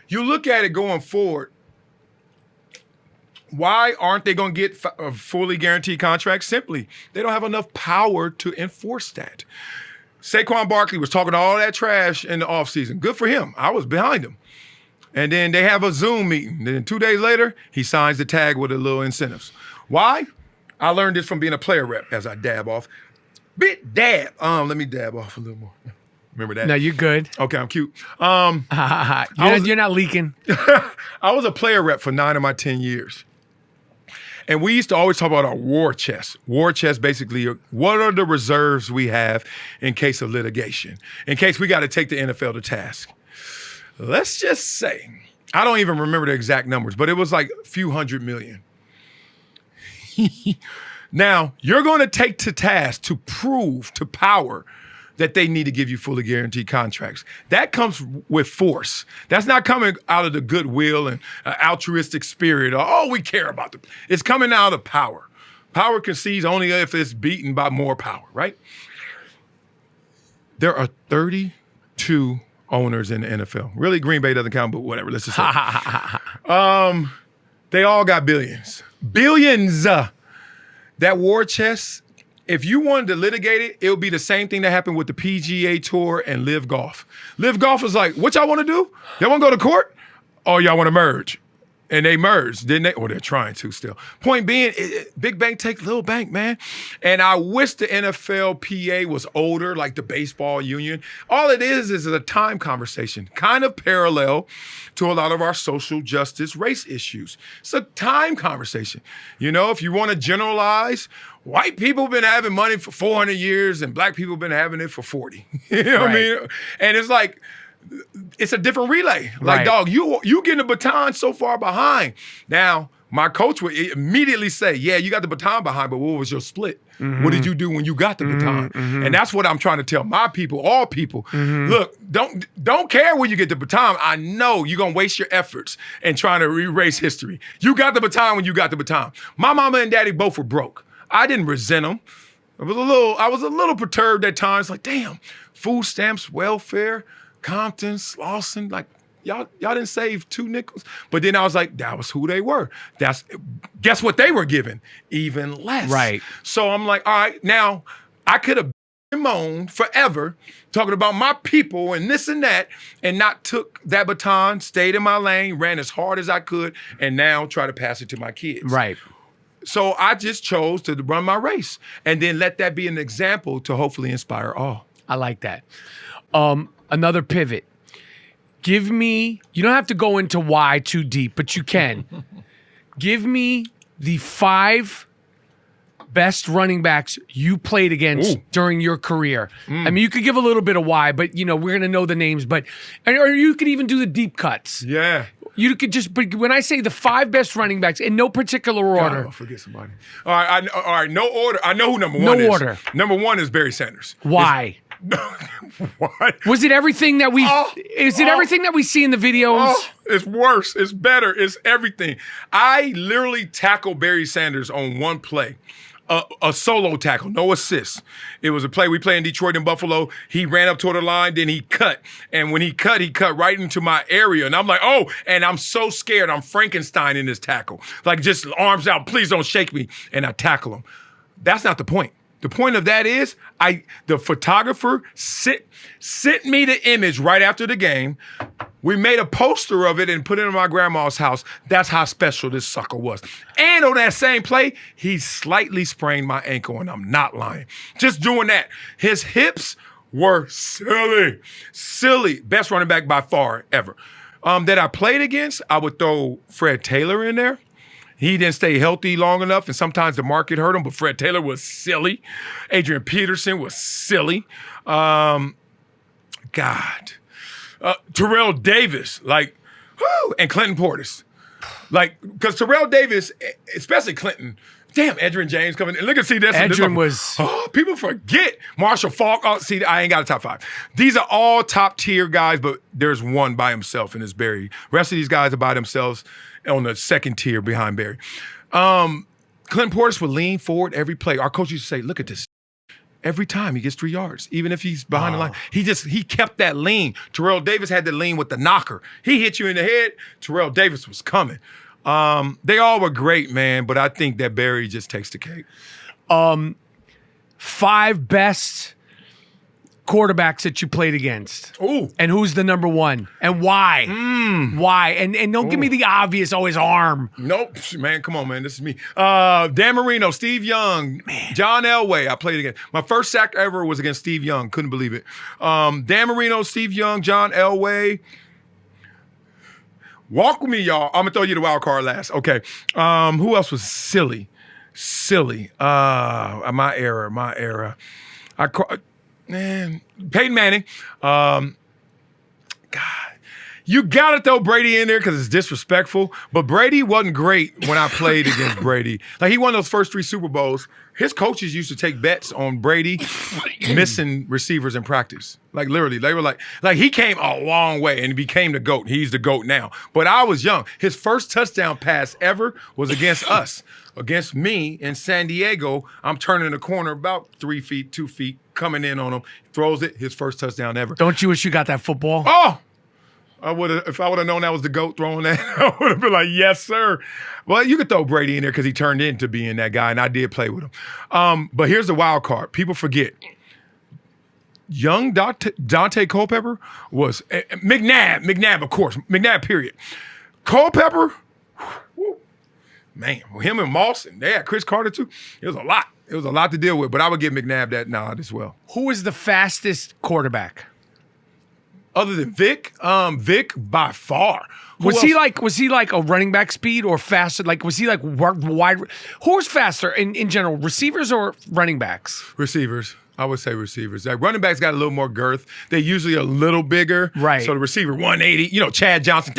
You look at it going forward, why aren't they going to get a fully guaranteed contract? Simply, they don't have enough power to enforce that. Saquon Barkley was talking all that trash in the offseason. Good for him. I was behind him. And then they have a Zoom meeting. Then 2 days later, he signs the tag with a little incentives. Why? I learned this from being a player rep as I dab off. Bit dab. Let me dab off a little more. Remember that? No, you're good. Okay, I'm cute. You're not leaking. I was a player rep for 9 of my 10 years. And we used to always talk about our war chest. War chest, basically, what are the reserves we have in case of litigation, in case we got to take the NFL to task. Let's just say, I don't even remember the exact numbers, but it was like a few $100 million. Now, you're going to take to task to prove to power that they need to give you fully guaranteed contracts. That comes with force. That's not coming out of the goodwill and altruistic spirit. Or, we care about them. It's coming out of power. Power concedes only if it's beaten by more power, right? There are 32 owners in the NFL. Really, Green Bay doesn't count, but whatever. Let's just say. They all got billions. Billions. That war chest, if you wanted to litigate it, it would be the same thing that happened with the PGA Tour and Live Golf. Live Golf was like, what y'all want to do? Y'all want to go to court? Or y'all want to merge? And they merged, didn't they? Or they're trying to still. Point being, big bank takes little bank, man. And I wish the NFLPA was older, like the baseball union. All it is a time conversation, kind of parallel to a lot of our social justice race issues. It's a time conversation. You know, if you want to generalize, white people have been having money for 400 years and black people have been having it for 40. You know what I mean? And it's like, it's a different relay. Like, dog, you getting the baton so far behind. Now, my coach would immediately say, yeah, you got the baton behind, but what was your split? Mm-hmm. What did you do when you got the baton? Mm-hmm. And that's what I'm trying to tell my people, all people. Mm-hmm. Look, don't care when you get the baton. I know you're going to waste your efforts in trying to erase history. You got the baton when you got the baton. My mama and daddy both were broke. I didn't resent them. I was a little perturbed at times, like, damn, food stamps, welfare, Compton, Slauson, like, y'all didn't save 2 nickels. But then I was like, that was who they were. Guess what they were given? Even less. Right. So I'm like, all right, now I could have moaned forever talking about my people and this and that, and not took that baton, stayed in my lane, ran as hard as I could, and now try to pass it to my kids. Right. So I just chose to run my race and then let that be an example to hopefully inspire all. I like that. Another pivot. Give me, you don't have to go into why too deep, but you can. Give me the 5 best running backs you played against during your career. I mean, you could give a little bit of why, but we're going to know the names, or you could even do the deep cuts. Yeah. You could but when I say the 5 best running backs in no particular order. I'll forget somebody. All right, no order. I know who number 1 is. No order. Number 1 is Barry Sanders. Why? What? Was it everything that everything that we see in the videos? Oh, it's worse. It's better. It's everything. I literally tackled Barry Sanders on one play. A solo tackle, no assist. It was a play we played in Detroit and Buffalo. He ran up toward the line, then he cut. And when he cut right into my area. And I'm like, oh, and I'm so scared. I'm Frankenstein in this tackle. Like, just arms out, please don't shake me. And I tackle him. That's not the point. The point of that is the photographer sent me the image right after the game. We made a poster of it and put it in my grandma's house. That's how special this sucker was. And on that same play, he slightly sprained my ankle, and I'm not lying. Just doing that. His hips were silly. Silly. Best running back by far ever. That I played against, I would throw Fred Taylor in there. He didn't stay healthy long enough, and sometimes the market hurt him, but Fred Taylor was silly. Adrian Peterson was silly. Terrell Davis, and Clinton Portis. Because Terrell Davis, especially Clinton, damn, Edgerrin James coming in. Look and see this. Edgerrin was... people forget. Marshall Faulk. Oh, see, I ain't got a top 5. These are all top tier guys, but there's one by himself, and it's Barry. The rest of these guys are by themselves on the second tier behind Barry. Clinton Portis would lean forward every play. Our coach used to say, look at this. Every time he gets 3 yards, even if he's behind the line. He kept that lean. Terrell Davis had the lean with the knocker. He hit you in the head, Terrell Davis was coming. They all were great, man, but I think that Barry just takes the cake. 5 best quarterbacks that you played against. Ooh. And who's the number 1? And why? Why? And don't give me the obvious, his arm. Nope. Man, come on, man. This is me. Dan Marino, Steve Young, John Elway, I played against. My first sack ever was against Steve Young. Couldn't believe it. Dan Marino, Steve Young, John Elway. Walk with me, y'all. I'm going to throw you the wild card last. Okay. Who else was silly? My era. Peyton Manning. God. You got to throw Brady in there because it's disrespectful. But Brady wasn't great when I played against Brady. Like, he won those first 3 Super Bowls. His coaches used to take bets on Brady missing receivers in practice. Like, literally, they were like he came a long way and became the GOAT. He's the GOAT now. But I was young. His first touchdown pass ever was against us. Against me in San Diego. I'm turning the corner about 3 feet, 2 feet, coming in on him. Throws it, his first touchdown ever. Don't you wish you got that football? Oh! If I would have known that was the GOAT throwing that, I would have been like, yes, sir. Well, you could throw Brady in there because he turned into being that guy, and I did play with him. But here's the wild card. People forget. Young Dante Culpepper was McNabb, of course. McNabb, period. Culpepper, man, him and Moss, and they had Chris Carter too. It was a lot. It was a lot to deal with, but I would give McNabb that nod as well. Who was the fastest quarterback? Other than Vic, Vic by far. Was he like a running back speed or faster? Like, was he like wide? Who was faster in general, receivers or running backs? Receivers. I would say receivers. Like, running backs got a little more girth. They're usually a little bigger. Right. So the receiver, 180, Chad Johnson,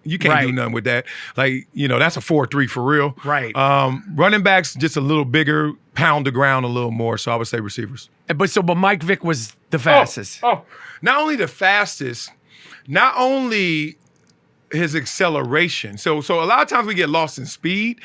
you can't do nothing with that. Like, that's a 4-3 for real. Right. Running backs, just a little bigger, pound the ground a little more. So I would say receivers. But Mike Vick was the fastest. Not only the fastest, not only his acceleration. So a lot of times we get lost in speed.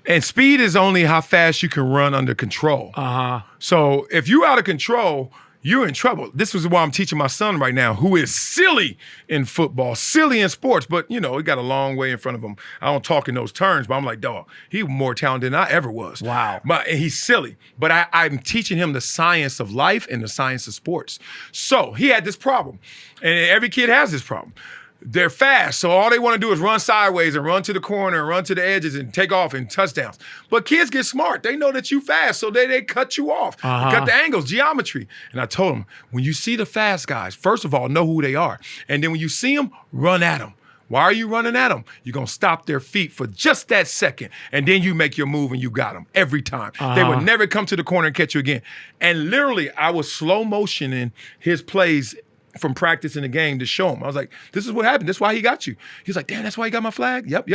And speed is only how fast you can run under control. Uh-huh. So if you're out of control, you're in trouble. This is why I'm teaching my son right now, who is silly in football, silly in sports, but, he got a long way in front of him. I don't talk in those terms, but I'm like, dog, he's more talented than I ever was. Wow. And he's silly. But I'm teaching him the science of life and the science of sports. So he had this problem, and every kid has this problem. They're fast, so all they want to do is run sideways and run to the corner and run to the edges and take off in touchdowns. But kids get smart. They know that you fast, so they cut you off. They cut the angles, geometry. And I told them, when you see the fast guys, first of all, know who they are. And then when you see them, run at them. Why are you running at them? You're going to stop their feet for just that second, and then you make your move and you got them every time. They would never come to the corner and catch you again. And literally, I was slow motioning his plays from practice in the game to show him. I was like, this is what happened. That's why he got you. He was like, damn, that's why he got my flag? Yep. He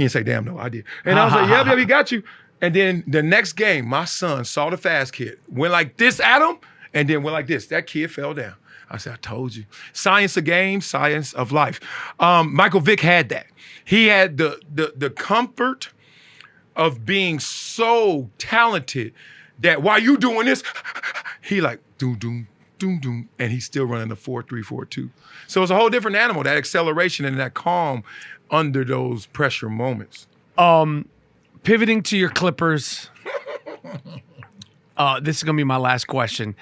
didn't say, damn, no, I did. And I was like, yep, he got you. And then the next game, my son saw the fast kid, went like this at him, and then went like this. That kid fell down. I said, I told you. Science of game, science of life. Michael Vick had that. He had the comfort of being so talented that while you doing this, he like, doom, doom, doom, doom, and he's still running the 4-3-4-2. So it's a whole different animal, that acceleration and that calm under those pressure moments. Pivoting to your Clippers, this is going to be my last question.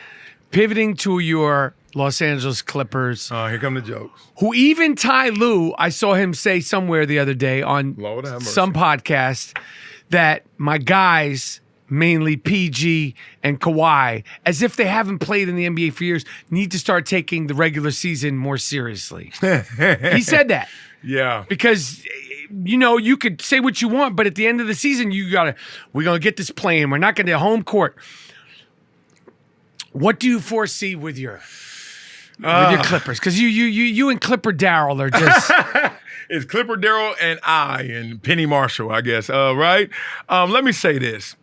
Pivoting to your Los Angeles Clippers. Here come the jokes. Who even Ty Lue, I saw him say somewhere the other day on some podcast that my guys, mainly PG and Kawhi, as if they haven't played in the NBA for years, need to start taking the regular season more seriously. He said that. Yeah. Because, you could say what you want, but at the end of the season, we're going to get this playing. We're not going to home court. What do you foresee with your Clippers? Because you and Clipper Darrell are just... It's Clipper Darrell and I and Penny Marshall, I guess, right? Let me say this.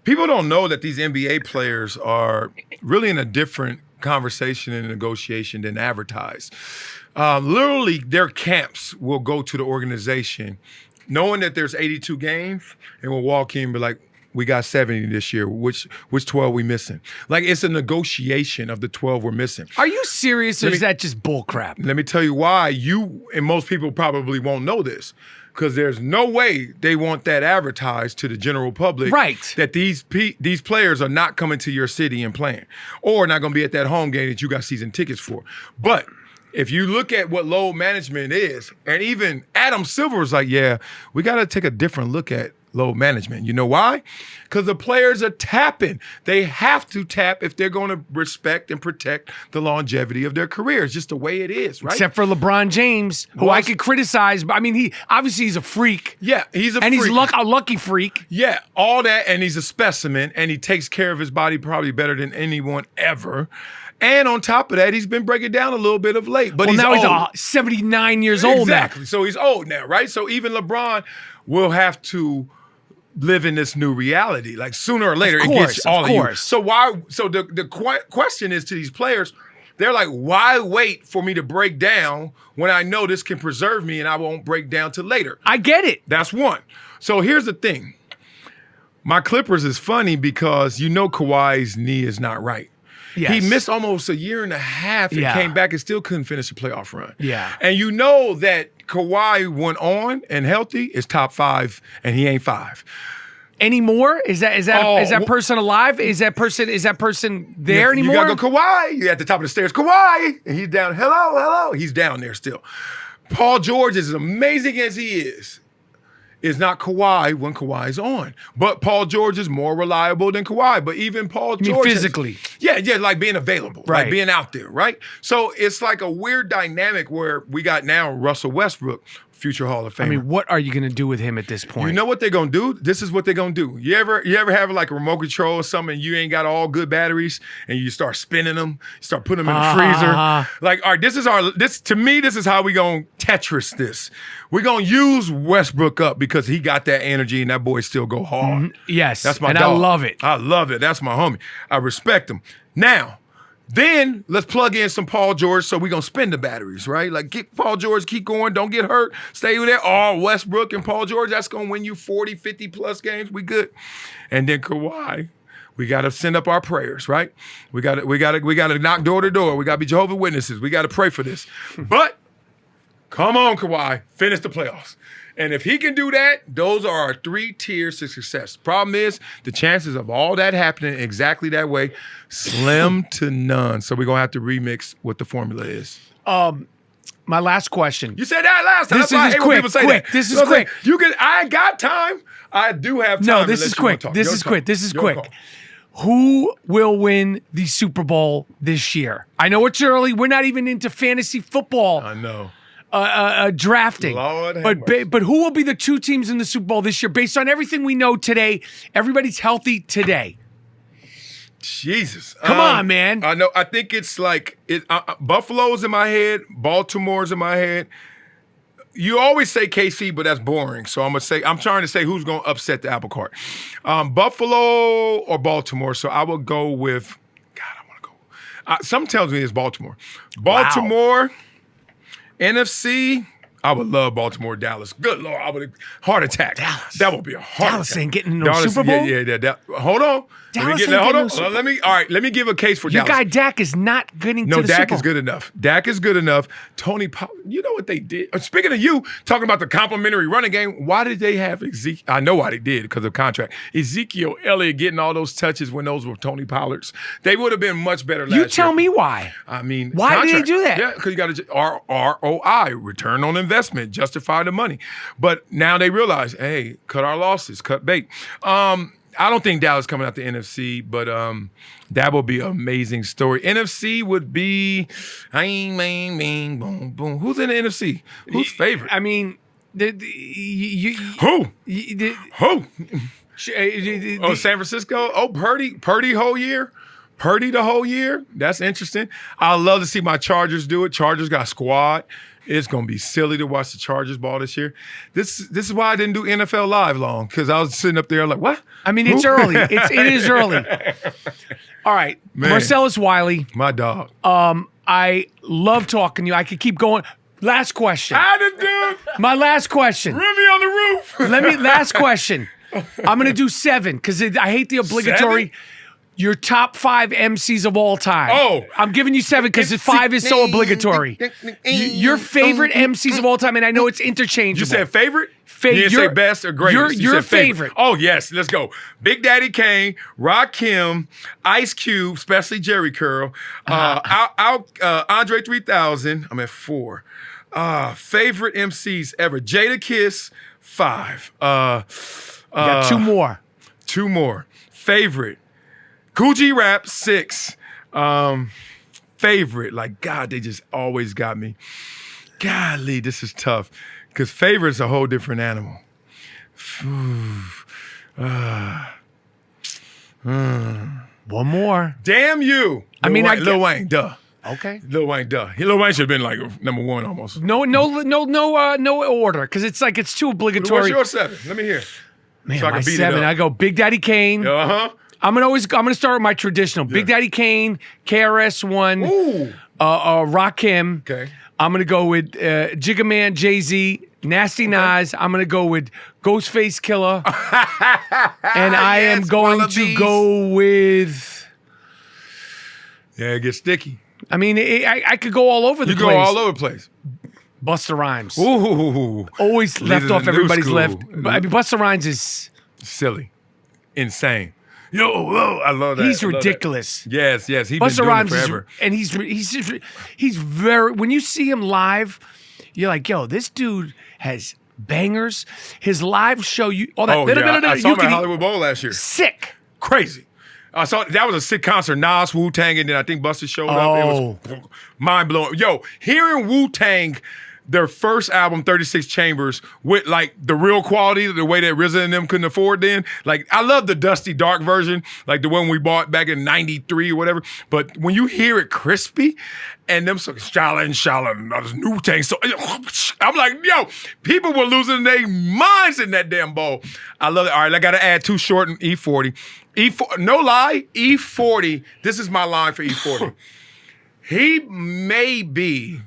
People don't know that these NBA players are really in a different conversation and negotiation than advertised. Literally, their camps will go to the organization knowing that there's 82 games and will walk in and be like, we got 70 this year. Which 12 we missing? Like, it's a negotiation of the 12 we're missing. Are you serious, or is that just bull crap? Let me tell you why. You and most people probably won't know this, because there's no way they want that advertised to the general public. Right. That these players are not coming to your city and playing, or not going to be at that home game that you got season tickets for. But if you look at what load management is, and even Adam Silver was like, yeah, we got to take a different look at load management. You know why? Because the players are tapping. They have to tap if they're going to respect and protect the longevity of their career. It's just the way it is, right? Except for LeBron James, who I could criticize. But I mean, he's a freak. Yeah, he's a freak. And he's a lucky freak. Yeah, all that, and he's a specimen, and he takes care of his body probably better than anyone ever. And on top of that, he's been breaking down a little bit of late. But he's 79 years old now. Exactly. So he's old now, right? So even LeBron will have to live in this new reality. Like, sooner or later, it gets all of you. So the question is to these players, they're like, why wait for me to break down when I know this can preserve me and I won't break down till later? I get it. That's one. So here's the thing. My Clippers is funny because Kawhi's knee is not right. Yes. He missed almost a year and a half and came back and still couldn't finish the playoff run. Yeah. And you know that Kawhi went on and healthy is top 5 and he ain't 5. Anymore? Is that person alive? Is that person there anymore? You gotta go Kawhi. You're at the top of the stairs. Kawhi. And he's down. Hello. He's down there still. Paul George, is as amazing as he is not Kawhi when Kawhi's on. But Paul George is more reliable than Kawhi. But even Paul George... physically. Yeah, like being available. Right. Like being out there, right? So it's like a weird dynamic where we got now Russell Westbrook, future Hall of Famer. I mean, what are you going to do with him at this point? You know what they're going to do? This is what they're going to do. You ever have like a remote control or something and you ain't got all good batteries and you start spinning them, you start putting them in the freezer? Like, all right, this is how we going to Tetris this. We're going to use Westbrook up because he got that energy and that boy still go hard. Yes. That's my dog. I love it. I love it. That's my homie. I respect him. Now, then let's plug in some Paul George, so we're going to spin the batteries, right? Like, get Paul George, keep going, don't get hurt, stay there. Oh, Westbrook and Paul George, that's going to win you 40, 50 plus games. We good. And then Kawhi We got to send up our prayers, right? We got to knock door to door. We got to be Jehovah's Witnesses. We got to pray for this. But come on, Kawhi, finish the playoffs. And if he can do that, those are our 3 tiers to success. Problem is, the chances of all that happening exactly that way, slim to none. So we're going to have to remix what the formula is. My last question. You said that last time. This That's why I is hate when quick. people say Quick. that. This is You know what I'm quick. saying? You can. I ain't got time. I do have time. No, this unless is you wanna quick. talk. This Your is call. quick. This is Your quick. call. Who will win the Super Bowl this year? I know it's early. We're not even into fantasy football. I know. Drafting. Lord have mercy. But who will be the 2 teams in the Super Bowl this year based on everything we know today? Everybody's healthy today. Jesus. Come on, man. I know. I think it's like Buffalo's in my head. Baltimore's in my head. You always say KC, but that's boring. So I'm trying to say who's going to upset the apple cart. Buffalo or Baltimore. So I will go with. God, I want to go. Something tells me it's Baltimore. Baltimore. Wow. NFC. I would love Baltimore, Dallas. Good Lord, I would heart attack. Dallas. That would be a heart Dallas attack. ain't getting no Super Bowl? Yeah. Hold on. Dallas ain't Hold getting on. no Super Let me give a case for Your Dallas. guy Dak is not getting to the Dak Super Bowl. is good enough. Dak is good enough. Tony Pollard, you know what they did? Speaking of you, talking about the complimentary running game, why did they have Ezekiel? I know why they did, because of contract. Ezekiel Elliott getting all those touches when those were Tony Pollards. They would have been much better last year. You tell me why. I mean, why did they do that? Yeah, because you got to ROI, return on investment, justify the money. But now they realize, hey, cut our losses, cut bait. I don't think Dallas coming out the NFC, but that would be an amazing story. NFC would be, boom, boom. Who's in the NFC? Who's favorite? I mean, Who? Oh, San Francisco? Oh, Purdy whole year? Purdy the whole year? That's interesting. I'd love to see my Chargers do it. Chargers got a squad. It's going to be silly to watch the Chargers ball this year. This is why I didn't do NFL Live long, because I was sitting up there like, what? I mean, it's early. It is early. All right. Man. Marcellus Wiley. My dog. I love talking to you. I could keep going. Last question. How to do? My last question. Remy on the roof. Last question. I'm going to do 7 because I hate the obligatory. 7? Your top 5 MCs of all time. Oh. I'm giving you 7 because 5 is so obligatory. Your favorite MCs of all time, and I know it's interchangeable. You said favorite? You didn't say best or greatest. Your said favorite. Oh, yes. Let's go. Big Daddy Kane, Rakim, Ice Cube, especially Jerry Curl, Andre 3000. I'm at 4. Favorite MCs ever. Jada Kiss, 5. You got 2 more. 2 more. Favorite. Coogee Rap, 6. Favorite. Like, God, they just always got me. Golly, this is tough. Because favorite's a whole different animal. One more. Damn you. Lil Wayne, duh. Okay. Lil Wayne, duh. Lil Wayne should have been like number 1 almost. No order because it's too obligatory. What's your 7? Let me hear. Man, So I my can beat it 7. up. I go Big Daddy Kane. Uh-huh. I'm gonna start with my traditional. Big Daddy Kane, KRS-One, Ooh. Rakim. Okay. I'm gonna go with Jigga Man, Jay-Z, Nasty Nas. I'm gonna go with Ghostface Killer, and I am going to go with. Yeah, it gets sticky. I mean, I could go all over the You place. go all over the place. Busta Rhymes. Ooh. Always left Leader off of the new everybody's school. left. But I mean, Busta Rhymes is. Silly. Insane. Yo, I love that. He's I love that. ridiculous. Yes. He's been Busta doing Rhymes it is, forever. and he's very. When you see him live, you're like, yo, this dude has bangers. His live show, all that. I saw him at Hollywood Bowl last year. Sick. Crazy. I saw that was a sick concert. Nas, Wu-Tang, and then I think Busta showed up. It was mind-blowing. Yo, hearing Wu-Tang, their first album, 36 Chambers, with like the real quality, the way that RZA and them couldn't afford then. Like, I love the Dusty Dark version, like the one we bought back in 93 or whatever. But when you hear it crispy and them so Shalin, new Tang, so I'm like, yo, people were losing their minds in that damn bowl. I love it. All right, I got to add Too Short and E40. No lie, E40, this is my line for E40. He may be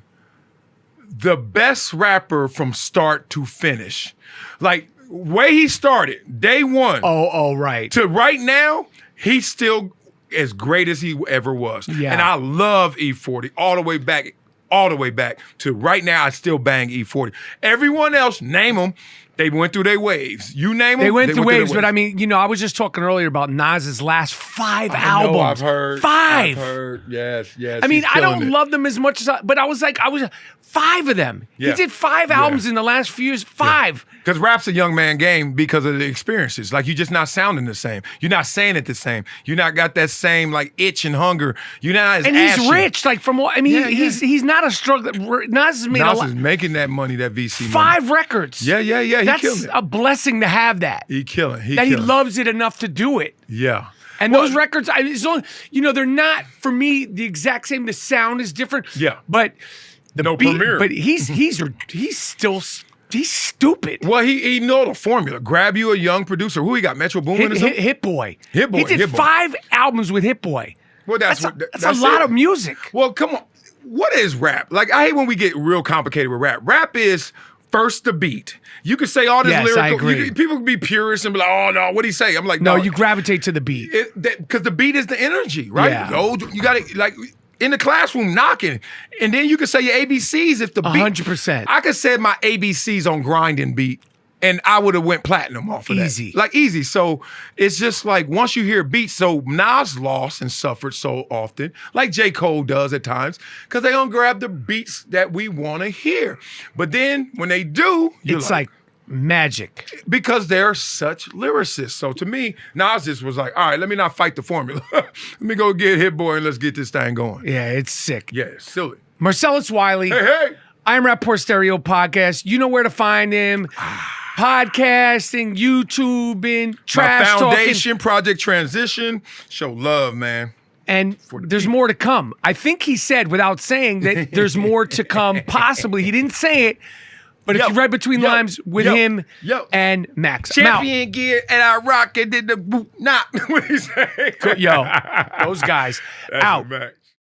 the best rapper from start to finish. Like, way he started, day one. Oh, right. To right now, he's still as great as he ever was. Yeah. And I love E40 all the way back to right now. I still bang E40. Everyone else, name them. They went through their waves. You name them. They went through waves, but I mean, I was just talking earlier about Nas's last 5 albums. know, I've heard. 5. I've heard. Yes. I mean, he's I don't killing it. love them as much as but I was 5 of them. Yeah. He did 5 albums in the last few years. 5. Because rap's a young man game because of the experiences. Like, you're just not sounding the same. You're not saying it the same. You're not got that same, like, itch and hunger. You're not as And he's ashy. rich. Like, from what, I mean, he's not a struggler. Nas has made Nas is making that money, that VC money. 5 records. Yeah. He killing That's it. a blessing to have that. He killing. He That killing. he loves it enough to do it. Yeah. And those records, they're not, for me, the exact same. The sound is different. Yeah. But the No beat, Premier. but he's still stupid. Well, he know the formula. Grab you a young producer. Who he got? Metro Boomin or something? Hit Boy. Hit Boy, He did Hit Boy. 5 albums with Hit Boy. Well, that's a lot of music. Well, come on. What is rap? Like, I hate when we get real complicated with rap. Rap is first the beat. You could say all this Yes, I lyrical. agree. People can be purists and be like, "Oh no, what'd he say?" I'm like, No, "No, you gravitate to the beat. because the beat is the energy, right? Yeah. You got to like in the classroom knocking, and then you can say your ABCs if the beat. 100%. I could say my ABCs on grinding beat, and I would have went platinum off of Easy. that. Like easy. So it's just like once you hear beats, so Nas lost and suffered so often, like J. Cole does at times, because they don't grab the beats that we want to hear. But then when they do, you're It's like magic. because they're such lyricists. So to me, Nas just was like, all right, let me not fight the formula. Let me go get Hit Boy and let's get this thing going. Yeah, it's sick. Yeah, it's silly. Marcellus Wiley. Hey. I am Rapaport Stereo Podcast. You know where to find him. Podcasting, YouTubing, trash My talking. foundation, Project Transition. Show love, man. And there's more to come. I think he said, without saying, that there's more to come, possibly. He didn't say it, but if you read between lines with him and Max. I'm out. Champion gear, and I rock it, did the boot, not. What he say? Yo, those guys. That's out. a match.